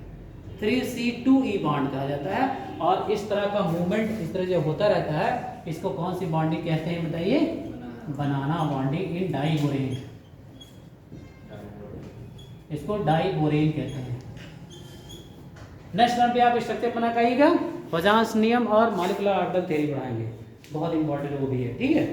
3C2E बॉन्ड कहा जाता है। और इस तरह का मूवमेंट इस तरह जो होता रहता है, इसको कौन सी बॉन्डिंग कहते हैं बताइए? बनाना बॉन्डिंग इन डाइबोरेन, इसको डाइबोरेन कहते हैं। नेक्स्ट टर्म पे आप स्ट्रक्चर बना कहिएगा, पजांस नियम और मॉलिक्यूलर ऑर्बिटल थ्योरी पढ़ाएंगे, बहुत इंपॉर्टेंट वो भी है, ठीक है।